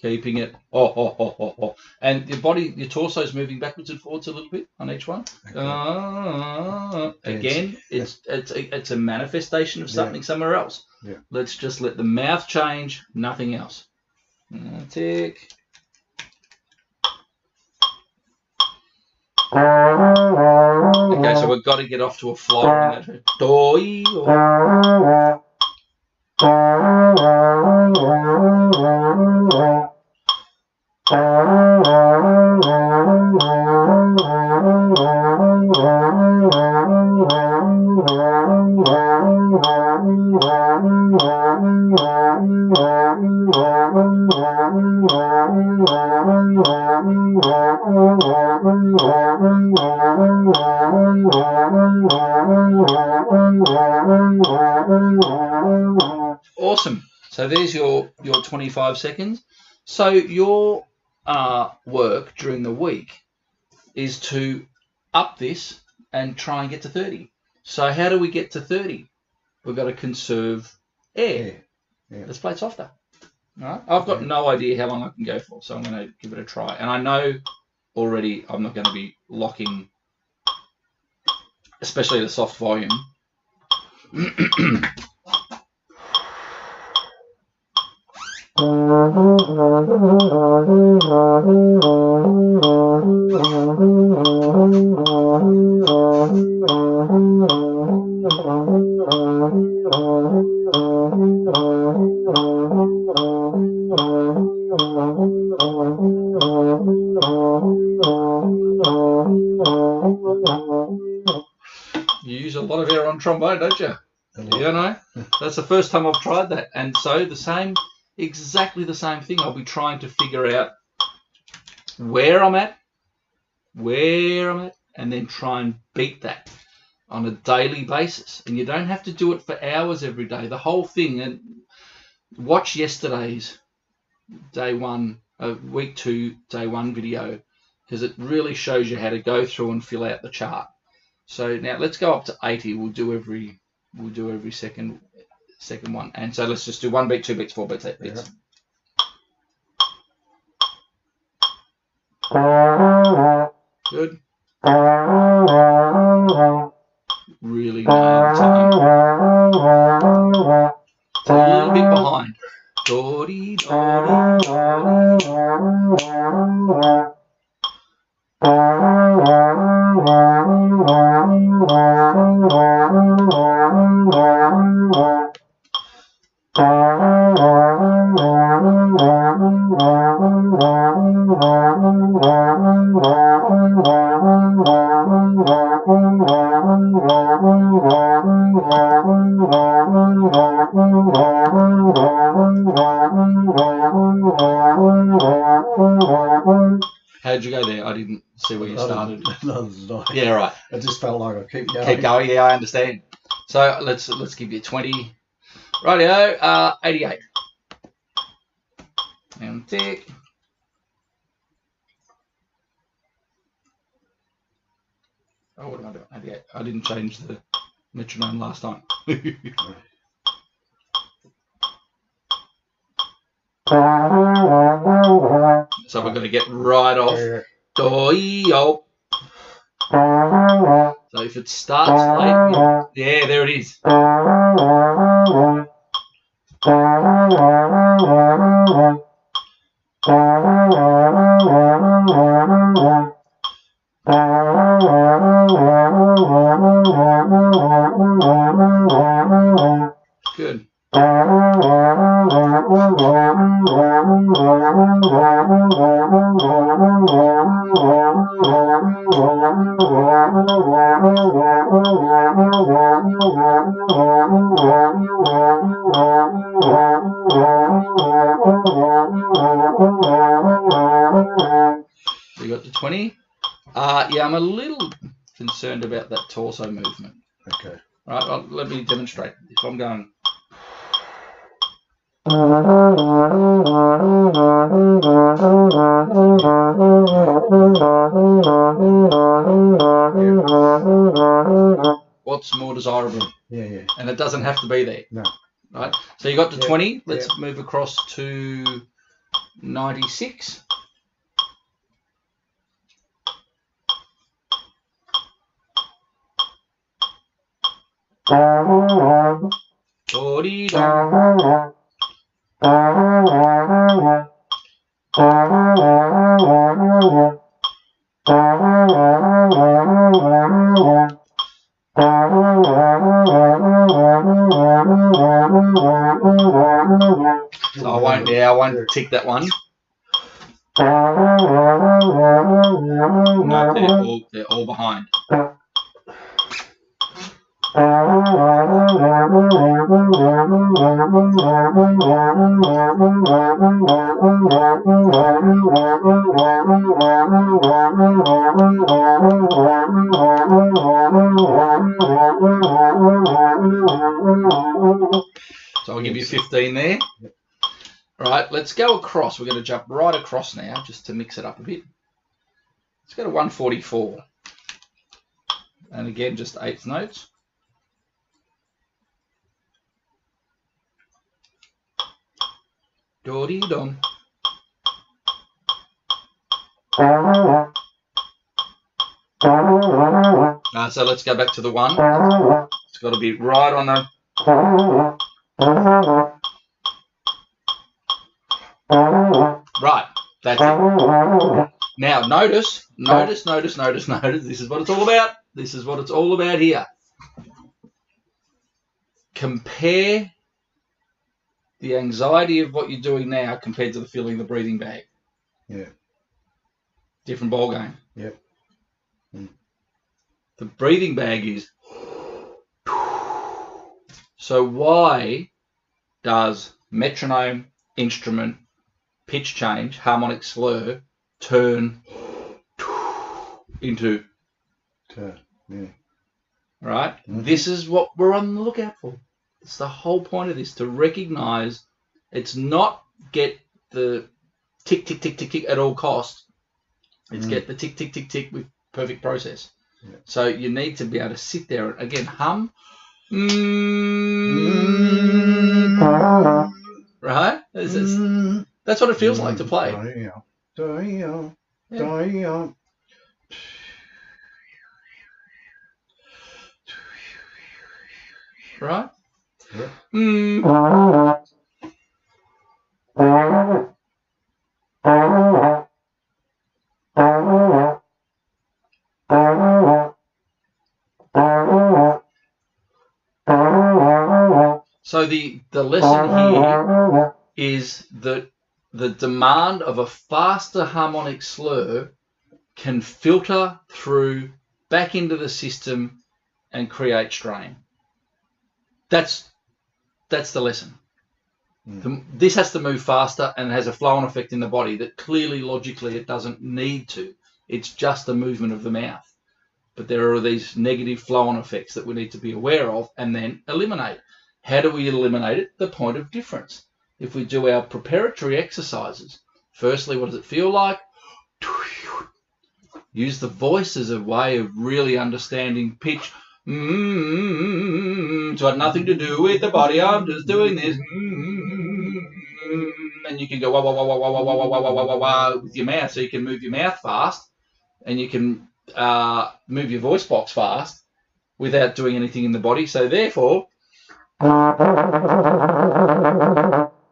keeping it and your body, your torso is moving backwards and forwards a little bit on each one. Okay. Again, it's a manifestation of something somewhere else. Yeah. Let's just let the mouth change, nothing else. Tick. Okay, so we've got to get off to a flow in that. Doi. Awesome. So there's your 25 seconds. So your work during the week is to up this and try and get to 30. So how do we get to 30? We've got to conserve air. Yeah. Let's play it softer. All right. I've got no idea how long I can go for, so I'm going to give it a try. And I know already I'm not going to be locking, especially the soft volume. You use a lot of air on trombone, don't you? You know, that's the first time I've tried that. And so exactly the same thing. I'll be trying to figure out where I'm at, and then try and beat that on a daily basis. And you don't have to do it for hours every day. The whole thing, and watch yesterday's week 2, day 1 video, because it really shows you how to go through and fill out the chart. So now let's go up to 80. We'll do every second one. And so let's just do 1 beat, 2 beats, 4 beats, 8 beats. Good. Really nail the time. It's a little bit behind. Dori, dori, How'd you go there? I didn't see where you started. Yeah, right. I just felt like I keep going. Keep going. Yeah, I understand. So let's give you 20. Rightio. 88. And tick. Oh, what am I doing? 88. I didn't change the metronome last time. So we're going to get right off. Do-yo. So if it starts late, yeah, there it is. Good. So you got to 20. Yeah, I'm a little concerned about that torso movement. Okay. Right, well, let me demonstrate. If I'm going. What's more desirable? Yeah. And it doesn't have to be there. No. Right. So you got to 20. Let's move across to 96. So I won't tick that one. No, they're all behind. So I'll give you 15 there. All right, let's go across. We're going to jump right across now just to mix it up a bit. Let's go to 144. And again, just eighth notes. Do-dee-dum. So let's go back to the one. It's got to be right on the... Right, that's it. Now, notice. This is what it's all about. This is what it's all about here. Compare the anxiety of what you're doing now compared to the feeling of the breathing bag. Yeah. Different ball game. Yep. The breathing bag is... So why does metronome, instrument, pitch change, harmonic slur turn into... Yeah. Right? This is what we're on the lookout for. It's the whole point of this, to recognize it's not get the tick, tick, tick, tick, tick at all costs. It's get the tick, tick, tick, tick with perfect process. Yeah. So you need to be able to sit there and, again, hum. Right? That's what it feels like to play. Yeah. Right? Yeah. So the lesson here is that the demand of a faster harmonic slur can filter through back into the system and create strain. That's that's the lesson. This has to move faster and has a flow-on effect in the body that clearly, logically, it doesn't need to. It's just a movement of the mouth. But there are these negative flow-on effects that we need to be aware of and then eliminate. How do we eliminate it? The point of difference. If we do our preparatory exercises, firstly, what does it feel like? Use the voice as a way of really understanding pitch. It's got nothing to do with the body. I'm just doing this. And you can go wah, wah, wah, wah, wah, wah, wah, wah, wah, wah, wah, wah, with your mouth. So you can move your mouth fast and you can move your voice box fast without doing anything in the body. So therefore,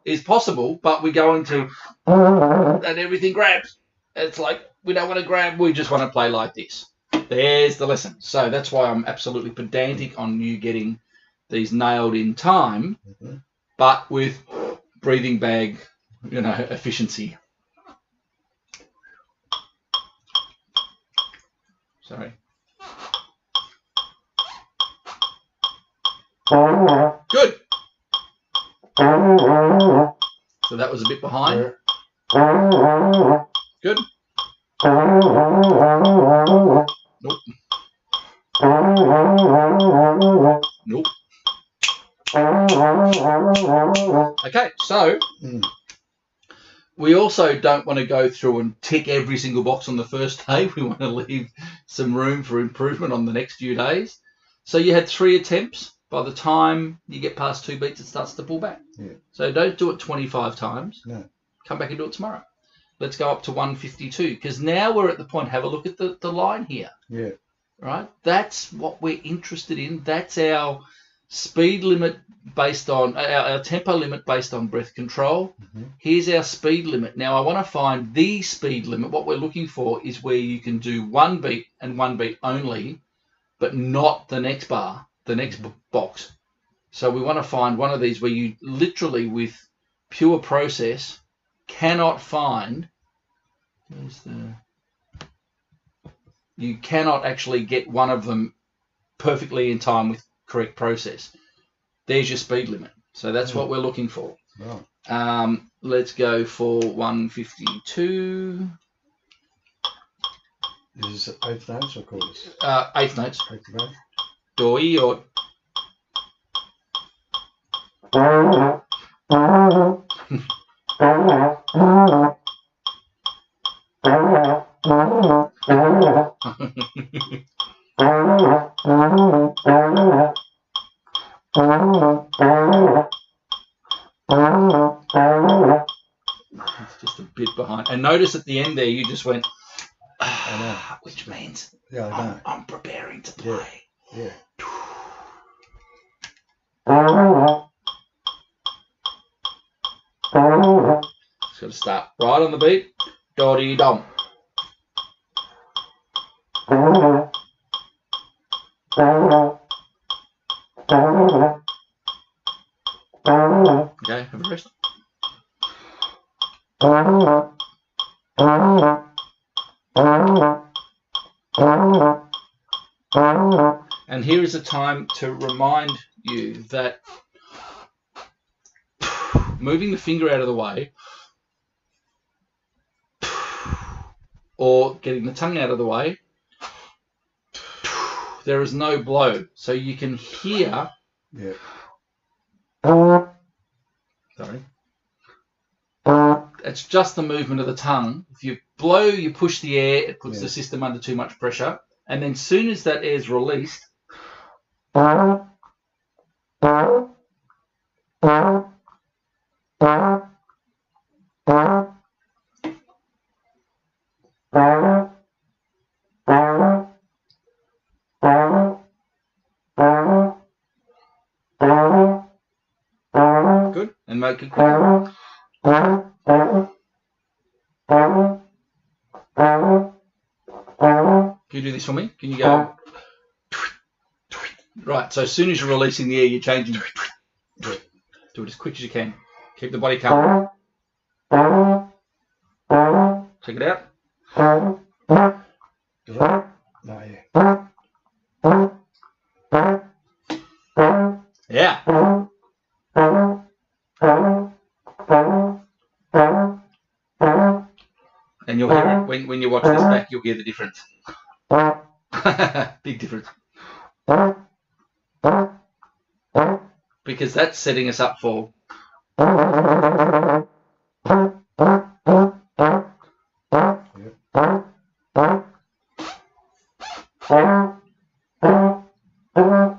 is possible, but we're going to, and everything grabs. It's like, we don't want to grab, we just want to play like this. There's the lesson. So that's why I'm absolutely pedantic on you getting these nailed in time, but with breathing bag, efficiency. Sorry. Good. So that was a bit behind. Good. Nope. Nope. Okay, so we also don't want to go through and tick every single box on the first day. We want to leave some room for improvement on the next few days. So you had 3 attempts. By the time you get past 2 beats, it starts to pull back. Yeah. So don't do it 25 times. No. Come back and do it tomorrow. Let's go up to 152 because now we're at the point. Have a look at the line here. Yeah. Right? That's what we're interested in. That's our speed limit based on our tempo limit based on breath control. Here's our speed limit. Now I want to find the speed limit. What we're looking for is where you can do 1 beat and 1 beat only, but not the next bar, the next box. So we want to find one of these where you literally with pure process cannot find, you cannot actually get one of them perfectly in time with correct process. There's your speed limit. So that's what we're looking for. Right. Let's go for 152. Is it 8th notes or quarters? 8th notes. 8th note. Doi or... It's just a bit behind. And notice at the end there, you just went, which means I'm preparing to play. Yeah. Just got to start right on the beat. Doddy-dom. Okay, have a rest. And here is a time to remind you that moving the finger out of the way or getting the tongue out of the way, there is no blow. So you can hear... Yeah. Sorry. It's just the movement of the tongue. If you blow, you push the air, it puts the system under too much pressure. And then as soon as that air is released, good, and make it quicker. Can you do this for me? Can you go? Right, so as soon as you're releasing the air, you're changing. Do it as quick as you can. Keep the body calm. Check it out. Yeah. you'll hear it. When you watch this back, you'll hear the difference. Big difference. Because that's setting us up for...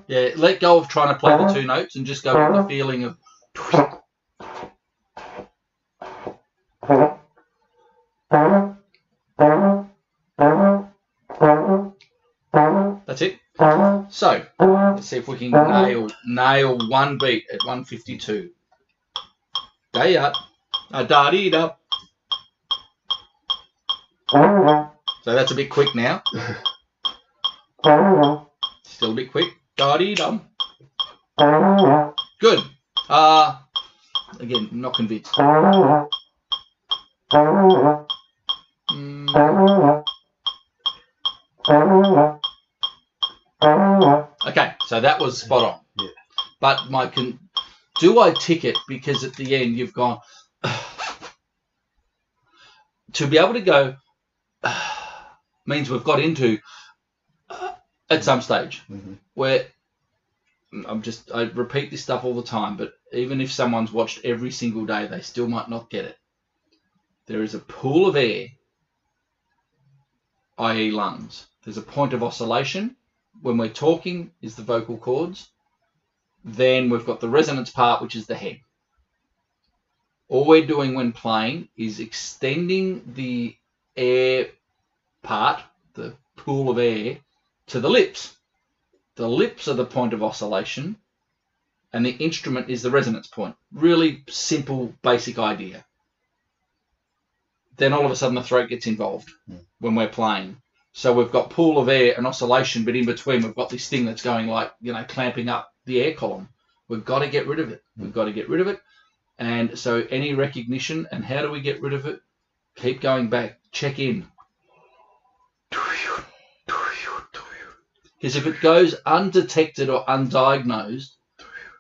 Yeah, let go of trying to play the two notes and just go with the feeling of... That's it. So, let's see if we can nail one beat at 152. Day up. Da-dee-da. So that's a bit quick now. Still a bit quick. Da-dee-dum. Good. Again, not convinced. Okay, so that was spot on. Yeah. But do I tick it because at the end you've gone to be able to go means we've got into at some stage where I repeat this stuff all the time, but even if someone's watched every single day, they still might not get it. There is a pool of air, i.e. lungs. There's a point of oscillation. When we're talking is the vocal cords. Then we've got the resonance part, which is the head. All we're doing when playing is extending the air part, the pool of air, to the lips. The lips are the point of oscillation, and the instrument is the resonance point. Really simple, basic idea. Then all of a sudden the throat gets involved when we're playing. So we've got pool of air and oscillation, but in between we've got this thing that's going like, clamping up the air column. We've got to get rid of it. We've got to get rid of it. And so any recognition, and how do we get rid of it? Keep going back. Check in. Because if it goes undetected or undiagnosed,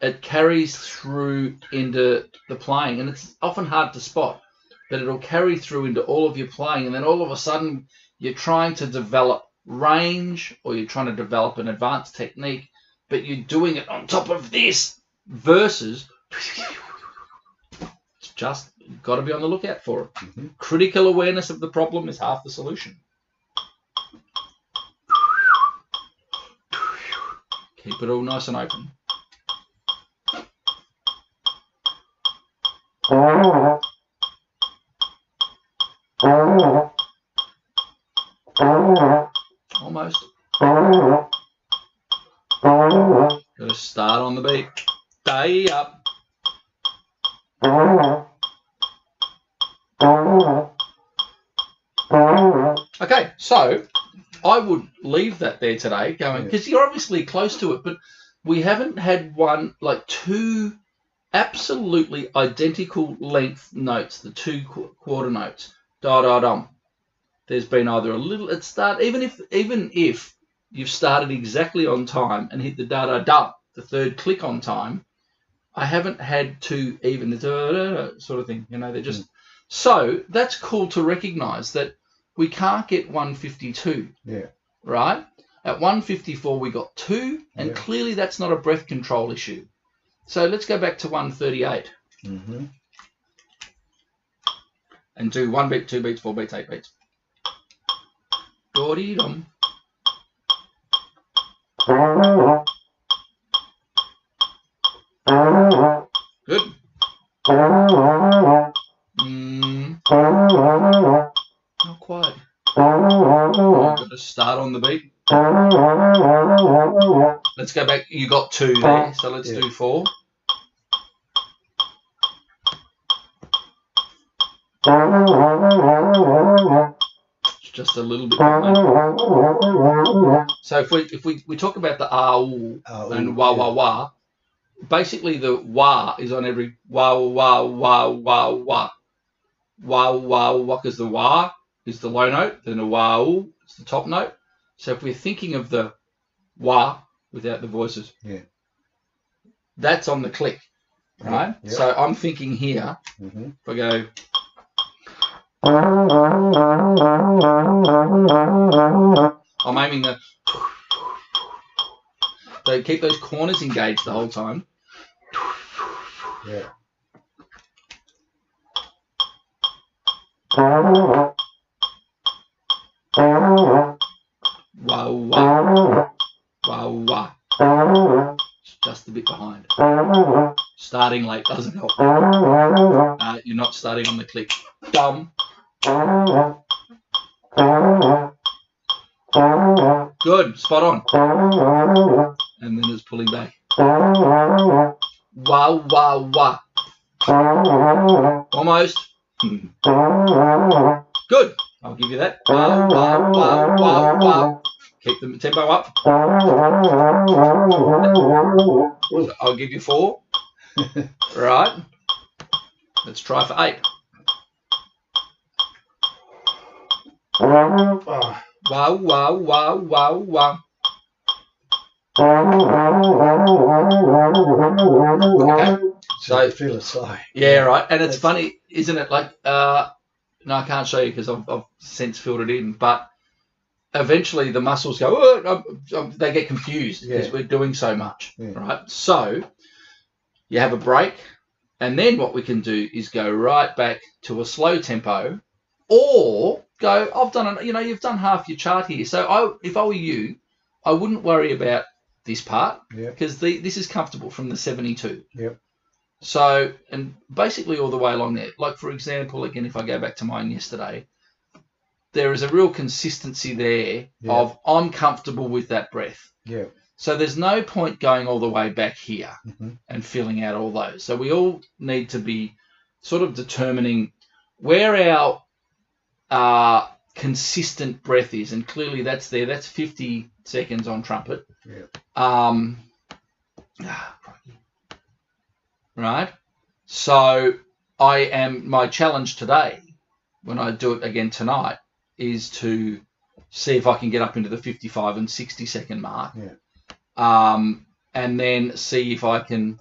it carries through into the playing. And it's often hard to spot, but it'll carry through into all of your playing. And then all of a sudden, you're trying to develop range or you're trying to develop an advanced technique, but you're doing it on top of this versus it's just you've got to be on the lookout for it. Critical awareness of the problem is half the solution. Keep it all nice and open. Almost. Got to start on the beat. Day up. Okay, so I would leave that there today going, because you're obviously close to it, but we haven't had two absolutely identical length notes, the two quarter notes. Da-da-dum. There's been either a little even if you've started exactly on time and hit the da-da-dum, the third click on time, I haven't had two even the sort of thing. They're just so that's cool to recognize that we can't get 152. Yeah. Right? At 154 we got two, and clearly that's not a breath control issue. So let's go back to 138. And do 1 beat, 2 beats, 4 beats, 8 beats. Dum. Good. Not quite. Got to start on the beat. Let's go back. You got 2 there, so let's do 4. Just a little bit. So if we talk about the and wah wah wah, basically the wah is on every wah wah wah wah wah wah wah wah, because the wah is the low note, then the wah is the top note. So if we're thinking of the wah without the voices, that's on the click, right? So I'm thinking here, if I go I'm aiming the. So keep those corners engaged the whole time. Yeah. Wah, wah. Wah, wah. Just a bit behind. Starting late doesn't help. You're not starting on the click. Dumb. Good. Spot on. And then it's pulling back. Wah, wah, wah. Almost. Good. I'll give you that. Wah, wah, wah, wah, wah. Keep the tempo up. I'll give you 4. Right. Let's try for 8. Wow, wow, wow, wow, wow. Okay. So feel a sigh. Yeah, right. And it's funny, isn't it? Like, no, I can't show you because I've since filled it in. But eventually the muscles go, they get confused because we're doing so much, right? So you have a break, and then what we can do is go right back to a slow tempo, or go. I've done it. You've done half your chart here. So if I were you, I wouldn't worry about this part because this is comfortable from the 72. Yep. So, and basically all the way along there, like for example, again, if I go back to mine yesterday, there is a real consistency there of I'm comfortable with that breath. Yeah. So there's no point going all the way back here and filling out all those. So we all need to be sort of determining where our consistent breath is. And clearly that's there. That's 50 seconds on trumpet. Yeah. Right? So my challenge today, when I do it again tonight, is to see if I can get up into the 55 and 60 second mark. Yeah. And then see if I can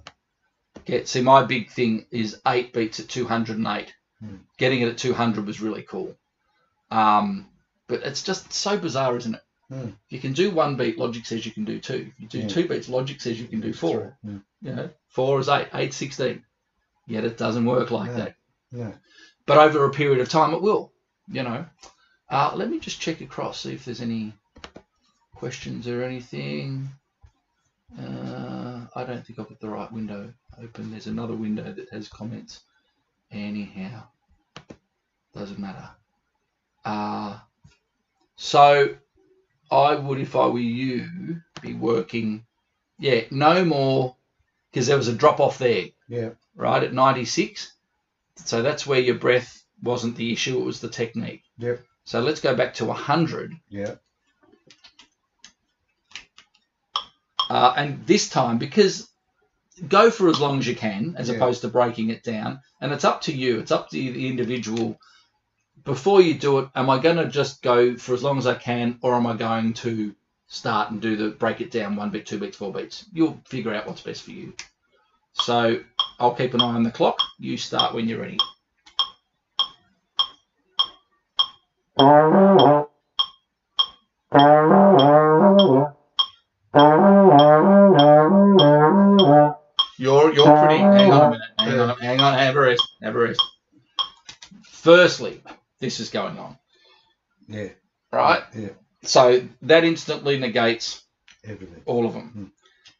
see my big thing is 8 beats at 208. Getting it at 200 was really cool. But it's just so bizarre, isn't it? If you can do 1 beat, logic says you can do 2. If you do 2 beats, logic says you can do 4. Right. 4 is 8, 8 16. Yet it doesn't work like that. Yeah. But over a period of time, it will. Let me just check across, see if there's any questions or anything. I don't think I've got the right window open. There's another window that has comments. Anyhow, doesn't matter. So I would, if I were you, be working, no more, because there was a drop off there. Yeah. Right, at 96. So that's where your breath wasn't the issue, it was the technique. Yep. So let's go back to 100. Yeah. And this time, because go for as long as you can, as opposed to breaking it down. And it's up to you. It's up to the individual. Before you do it, am I going to just go for as long as I can, or am I going to start and do the break it down 1 beat, 2 beats, 4 beats? You'll figure out what's best for you. So I'll keep an eye on the clock. You start when you're ready. You're pretty. Hang on a minute. Hang on. Have a rest. Firstly, this is going on. Yeah. Right? Yeah. So that instantly negates everything. All of them.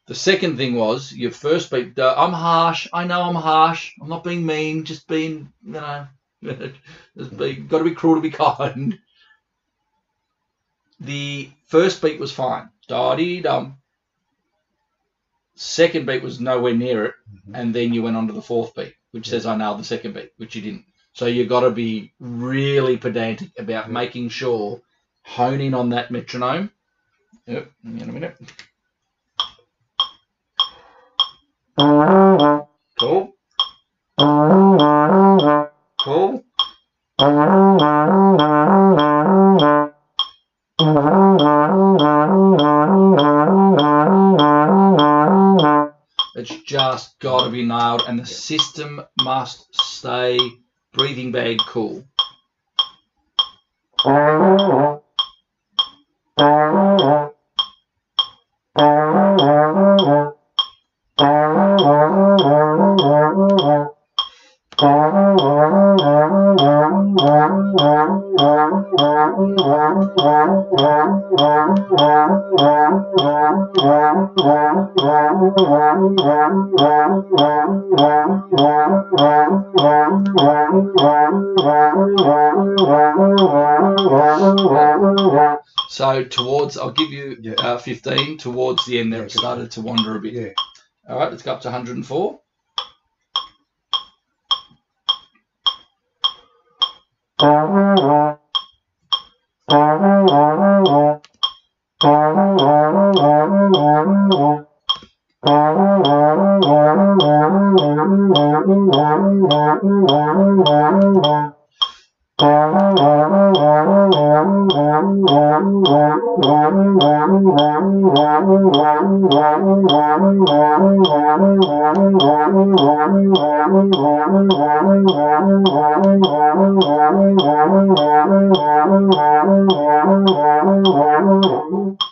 The second thing was your first beat. I'm harsh. I know I'm harsh. I'm not being mean. Just being, got to be cruel to be kind. The first beat was fine. Da-dee-dum. Second beat was nowhere near it. And then you went on to the fourth beat, which says I nailed the second beat, which you didn't. So you've got to be really pedantic about making sure, hone in on that metronome. Yep, in a minute. Cool. Cool. It's just got to be nailed, and the system must stay breathing bag cool. So towards, I'll give you 15. Towards the end, there it started to wander a bit. Yeah. All right, let's go up to 104.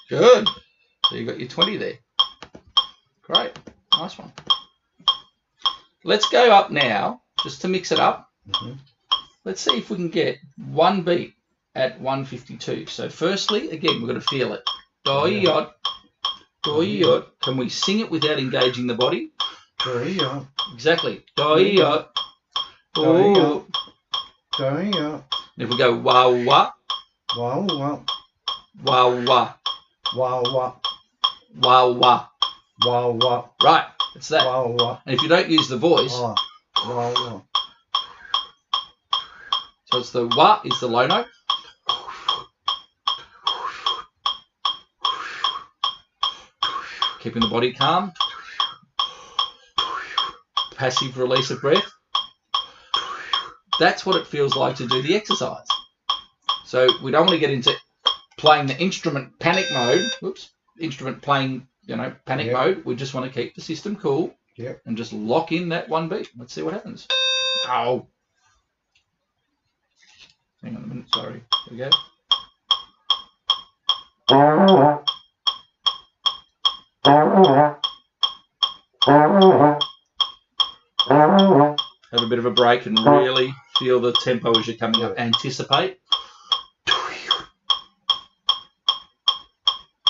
Good. So you got your 20 there. Great. Nice one. Let's go up now, just to mix it up. Mm-hmm. Let's see if we can get one beat at 152. So firstly, again, we've got to feel it. Do-yi-yot, do-yi-yot. Can we sing it without engaging the body? Do-yi-yot. Exactly. Do-yi-yot. Do-yi-yot. Do-yi-yot. And if we go wah-wah, Wah-wah. wah-wah, Wah-wah. wah-wah. Wah-wah. Right, it's that. Wah-wah. And if you don't use the voice, Oh. Wah-wah. so it's the wah is the low note. Keeping the body calm. Passive release of breath. That's what it feels like to do the exercise. So we don't want to get into playing the instrument panic mode. Whoops. Instrument playing, panic mode. We just want to keep the system cool. Yep. And just lock in that one beat. Let's see what happens. Ow. Hang on a minute. Sorry. There we go. Have a bit of a break and really feel the tempo as you're coming up. Anticipate.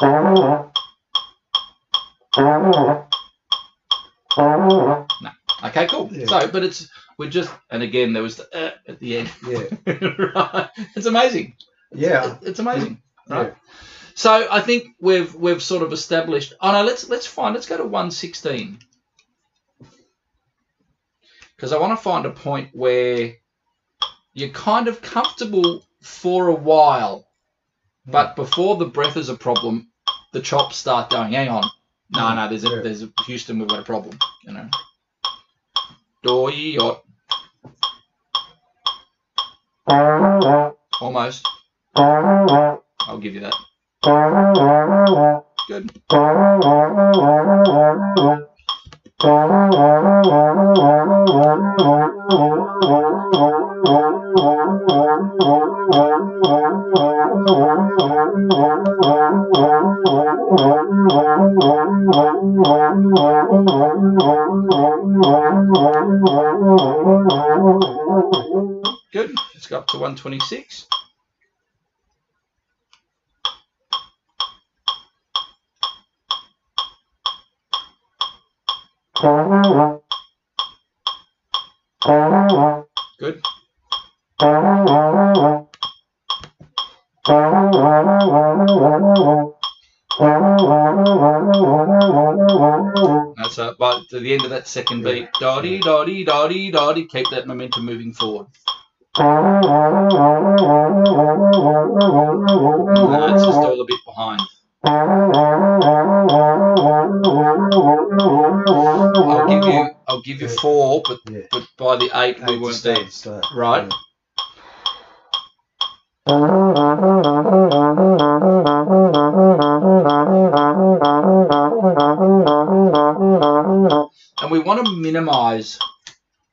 No. Okay, cool. Yeah. So, but and again, there was the at the end. Yeah. Right. It's amazing. Yeah. It's amazing. Right. Yeah. So I think we've sort of established. Oh no, let's go to 116. Because I want to find a point where you're kind of comfortable for a while, but before the breath is a problem, the chops start going. Hang on, no, there's a Houston, we've got a problem. Do-yi-yot. Almost. I'll give you that. Good. Good. Let's go up to 126. Good. That's but to the end of that second beat, dotty, dotty, dotty, dotty, keep that momentum moving forward. No, it's just all a bit behind. I'll give you 4, but by the 8 we weren't there. Right. Yeah. And we want to minimize.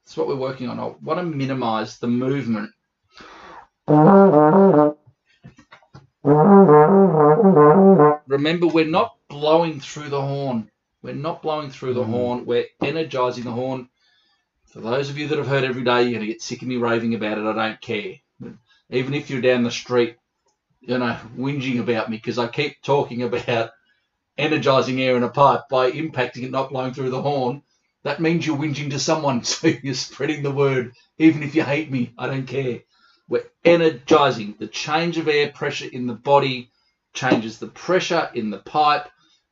That's what we're working on. I want to minimize the movement. Remember, we're not blowing through the horn. We're not blowing through the horn. We're energizing the horn. For those of you that have heard every day, you're going to get sick of me raving about it. I don't care. Even if you're down the street, whinging about me because I keep talking about energizing air in a pipe by impacting it, not blowing through the horn, that means you're whinging to someone. So you're spreading the word. Even if you hate me, I don't care. We're energizing. The change of air pressure in the body changes the pressure in the pipe.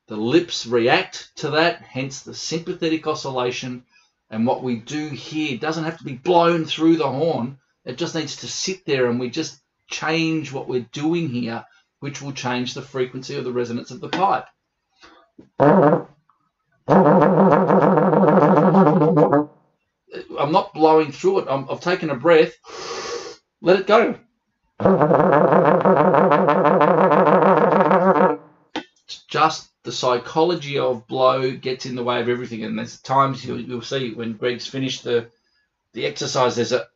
The lips react to that, hence the sympathetic oscillation. And what we do here doesn't have to be blown through the horn. It just needs to sit there, and we just change what we're doing here, which will change the frequency or the resonance of the pipe. I'm not blowing through it. I've taken a breath. Let it go. It's just the psychology of blow gets in the way of everything. And there's times you'll see when Greg's finished the exercise, there's a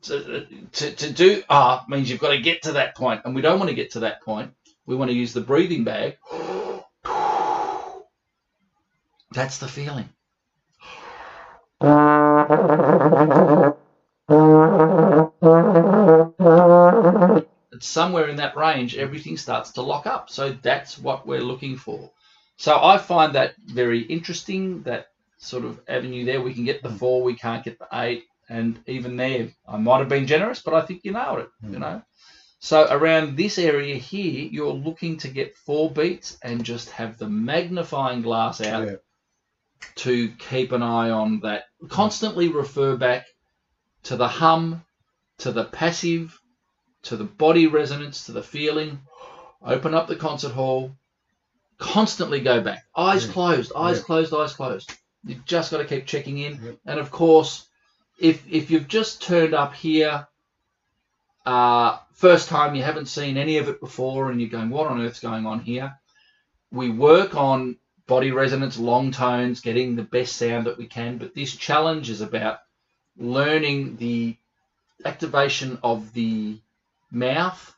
to do means you've got to get to that point, and we don't want to get to that point. We want to use the breathing bag. That's the feeling. It's somewhere in that range, everything starts to lock up. So that's what we're looking for. So I find that very interesting, that sort of avenue there. We can get the 4, we can't get the 8. And even there, I might have been generous, but I think you nailed it, So around this area here, you're looking to get 4 beats and just have the magnifying glass out to keep an eye on that. Constantly refer back to the hum, to the passive, to the body resonance, to the feeling. Open up the concert hall. Constantly go back. Eyes closed, eyes closed, eyes closed. You've just got to keep checking in. Yep. And of course, if you've just turned up here, first time, you haven't seen any of it before, and you're going, what on earth's going on here? We work on body resonance, long tones, getting the best sound that we can, but this challenge is about learning the activation of the mouth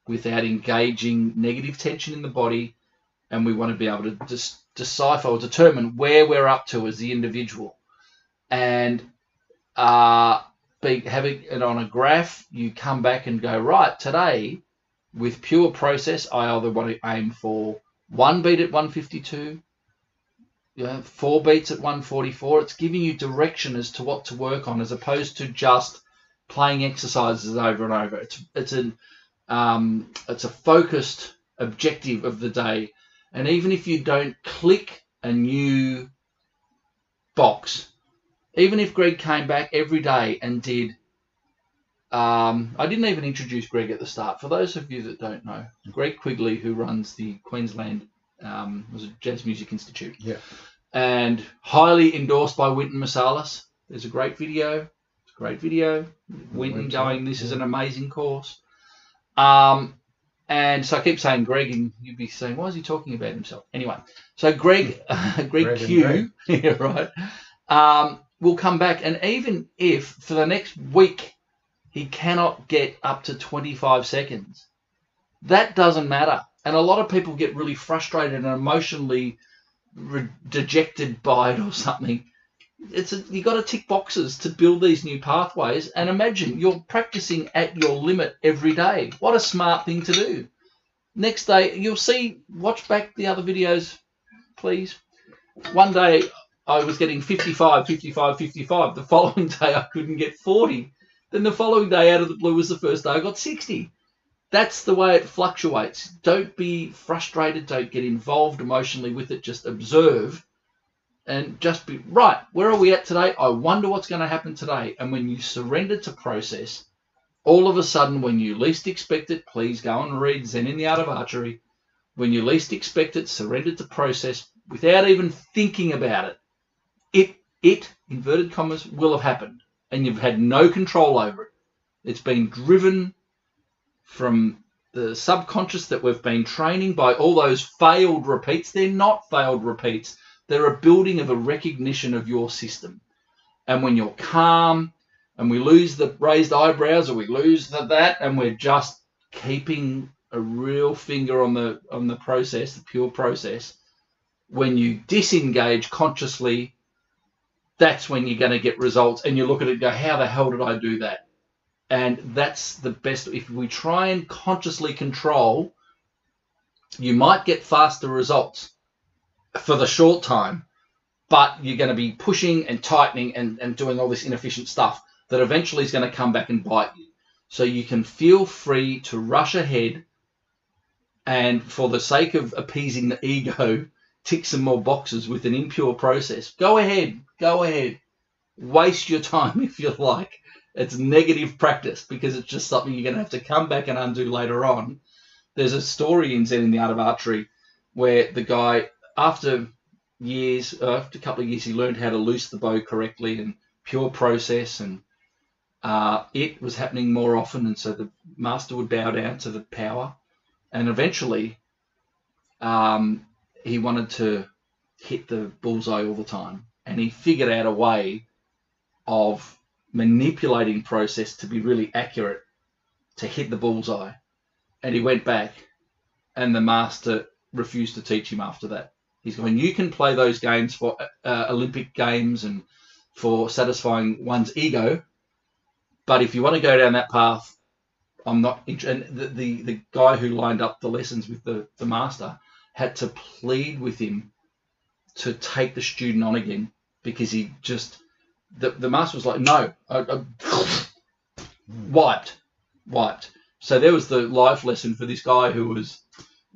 without engaging negative tension in the body, and we want to be able to just decipher or determine where we're up to as the individual. And having it on a graph, you come back and go, right, today, with pure process, I either want to aim for 1 beat at 152, 4 beats at 144. It's giving you direction as to what to work on, as opposed to just playing exercises over and over. It's a focused objective of the day. And even if you don't click a new box, even if Greg came back every day and did, I didn't even introduce Greg at the start. For those of you that don't know, Greg Quigley, who runs the Queensland was a Jazz Music Institute, and highly endorsed by Wynton Marsalis. There's a great video. It's a great video. Wynton going, this is an amazing course. And so I keep saying Greg, and you'd be saying, why is he talking about himself? Anyway, so Greg Q, yeah, right, will come back, and even if for the next week he cannot get up to 25 seconds, that doesn't matter. And a lot of people get really frustrated and emotionally dejected by it or something. You got to tick boxes to build these new pathways. And imagine you're practicing at your limit every day. What a smart thing to do. Next day, you'll see, watch back the other videos, please. One day I was getting 55, 55, 55. The following day I couldn't get 40. Then the following day, out of the blue, was the first day I got 60. That's the way it fluctuates. Don't be frustrated. Don't get involved emotionally with it. Just observe and just be, right, where are we at today? I wonder what's going to happen today. And when you surrender to process, all of a sudden, when you least expect it, please go and read Zen in the Art of Archery. When you least expect it, surrender to process without even thinking about it. It, inverted commas, will have happened. And you've had no control over it. It's been driven from the subconscious that we've been training by all those failed repeats. They're not failed repeats. They're a building of a recognition of your system. And when you're calm and we lose the raised eyebrows or we lose that and we're just keeping a real finger on the process, the pure process, when you disengage consciously, that's when you're going to get results. And you look at it and go, how the hell did I do that? And that's the best. If we try and consciously control, you might get faster results for the short time, but you're going to be pushing and tightening and doing all this inefficient stuff that eventually is going to come back and bite you. So you can feel free to rush ahead and, for the sake of appeasing the ego, tick some more boxes with an impure process. Go ahead. Waste your time if you like. It's negative practice because it's just something you're going to have to come back and undo later on. There's a story in Zen in the Art of Archery where the guy, after a couple of years, he learned how to loose the bow correctly and pure process, and it was happening more often, and so the master would bow down to the power, and eventually he wanted to hit the bullseye all the time, and he figured out a way of manipulating process to be really accurate to hit the bullseye. And he went back, and the master refused to teach him after that. He's going, you can play those games for Olympic games and for satisfying one's ego, but if you want to go down that path, I'm not interested. And the guy who lined up the lessons with the master had to plead with him to take the student on again, because he just, the master was like, no, wiped. So there was the life lesson for this guy who was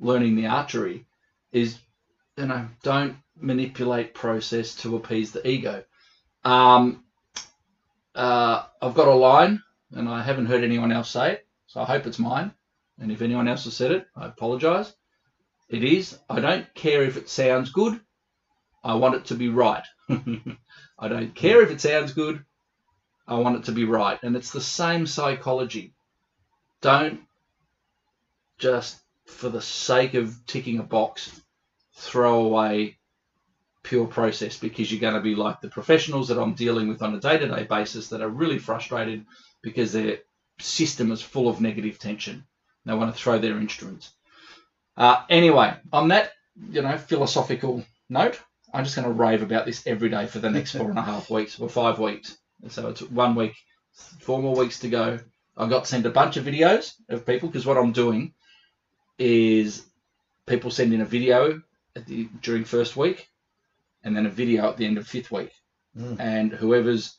learning the archery is, don't manipulate process to appease the ego. I've got a line, and I haven't heard anyone else say it, so I hope it's mine. And if anyone else has said it, I apologize. It is, I don't care if it sounds good. I want it to be right. I don't care if it sounds good. I want it to be right. And it's the same psychology. Don't just, for the sake of ticking a box, throw away pure process, because you're going to be like the professionals that I'm dealing with on a day-to-day basis that are really frustrated because their system is full of negative tension. They want to throw their instruments. Anyway, on that philosophical note, I'm just going to rave about this every day for the next 4.5 weeks or 5 weeks. And so it's 1 week, 4 more weeks to go. I got sent a bunch of videos of people, because what I'm doing is people send in a video during first week, and then a video at the end of 5th week. And whoever's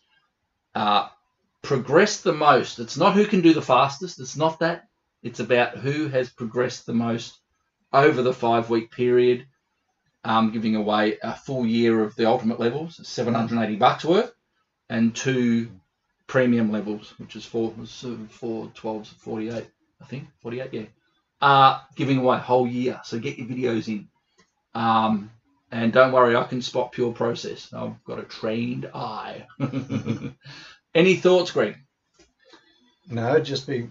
progressed the most, it's not who can do the fastest, it's not that. It's about who has progressed the most over the 5-week period, giving away a full year of the ultimate levels, $780 worth, and 2 premium levels, which is 4 12s, 48, I think, 48, yeah. Giving away a whole year, so get your videos in. And don't worry, I can spot pure process. I've got a trained eye. Any thoughts, Greg? No, just be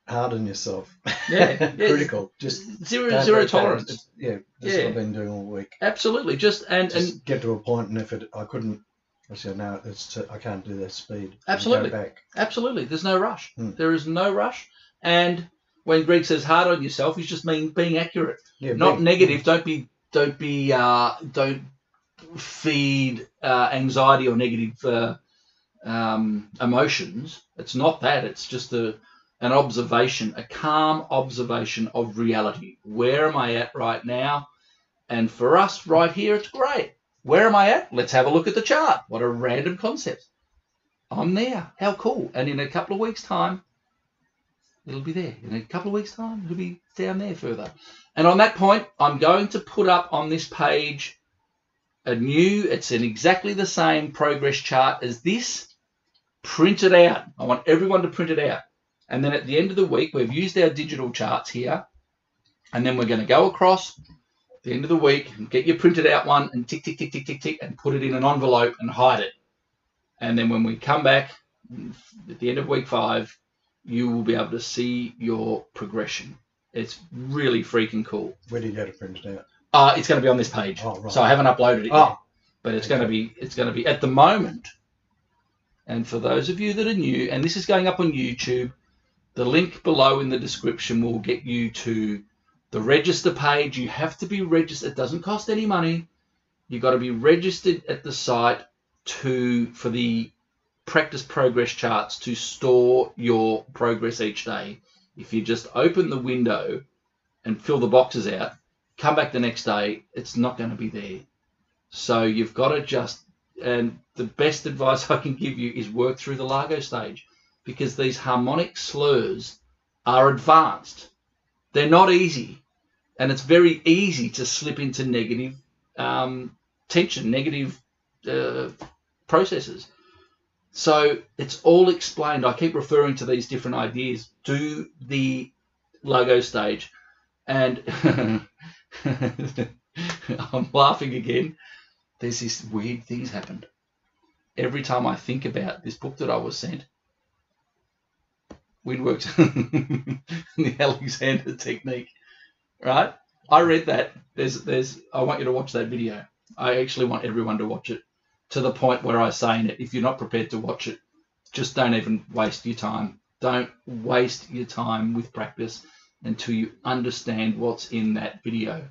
hard on yourself. Yeah. Critical. Just zero tolerance. That's what I've been doing all week. Absolutely. Just get to a point, and if I couldn't, I said, no, I can't do that speed. Absolutely. Go back. Absolutely. There's no rush. There is no rush. And when Greg says hard on yourself, he's just being accurate. Yeah, not negative. Don't feed anxiety or negative emotions. It's not that. It's just an observation, a calm observation of reality. Where am I at right now? And for us right here, it's great. Where am I at? Let's have a look at the chart. What a random concept. I'm there. How cool. And in a couple of weeks' time, it'll be there. In a couple of weeks' time, it'll be down there further. And on that point, I'm going to put up on this page it's an exactly the same progress chart as this. Print it out. I want everyone to print it out. And then at the end of the week, we've used our digital charts here. And then we're going to go across the end of the week and get your printed out one and tick, tick, tick, tick, tick, tick, and put it in an envelope and hide it. And then when we come back at the end of week 5, you will be able to see your progression. It's really freaking cool. Where do you go to print it out? It's going to be on this page. Oh, right. So I haven't uploaded it yet. But it's going to be at the moment. And for those of you that are new, and this is going up on YouTube, The link below in the description will get you to the register page. You have to be registered. It doesn't cost any money. You've got to be registered at the site for the practice progress charts to store your progress each day. If you just open the window and fill the boxes out, come back the next day, it's not going to be there. So you've got to and the best advice I can give you is work through the Largo stage, because these harmonic slurs are advanced. They're not easy, and it's very easy to slip into negative tension, negative processes. So it's all explained. I keep referring to these different ideas. Do the Largo stage. And I'm laughing again. There's this weird things happened. Every time I think about this book that I was sent, Windworks, the Alexander Technique, right? I read that. I want you to watch that video. I actually want everyone to watch it, to the point where I say in it, if you're not prepared to watch it, just don't even waste your time. Don't waste your time with practice until you understand what's in that video.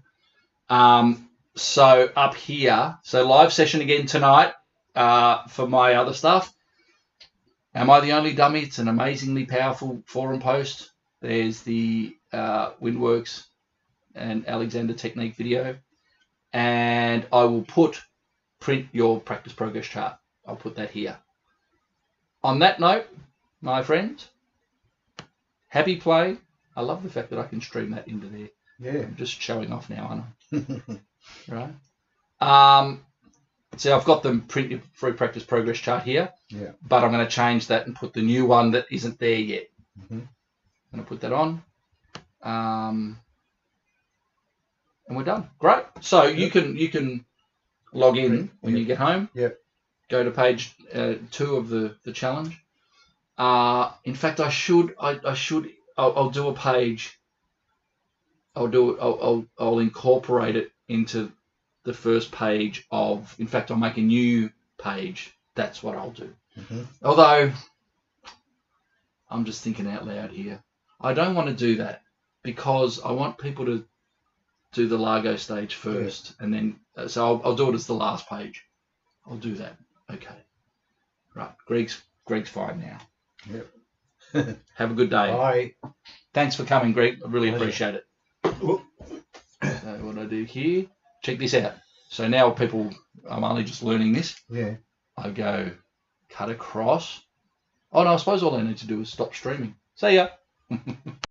So up here, so live session again tonight for my other stuff. Am I the only dummy? It's an amazingly powerful forum post. There's the Windworks and Alexander Technique video. And I will print your practice progress chart. I'll put that here. On that note, my friends, happy play. I love the fact that I can stream that into there. Yeah. I'm just showing off now, aren't I? Right. So I've got them print your free practice progress chart here. Yeah. But I'm going to change that and put the new one that isn't there yet. Mm-hmm. I'm going to put that on. And we're done. Great. So you can log in when you get home. Yep. Go to page 2 of the challenge. In fact, I'll do a page. I'll incorporate it into the first page of. In fact, I'll make a new page. That's what I'll do. Mm-hmm. Although I'm just thinking out loud here. I don't want to do that because I want people to do the Largo stage first, and then so I'll do it as the last page. I'll do that. Okay. Right. Greg's fine now. Yep. Have a good day. Bye. Thanks for coming, Greg. I really appreciate it. Whoop. So what I do here, check this out. So now I'm only just learning this. Yeah. I go cut across. Oh no, I suppose all I need to do is stop streaming. See ya.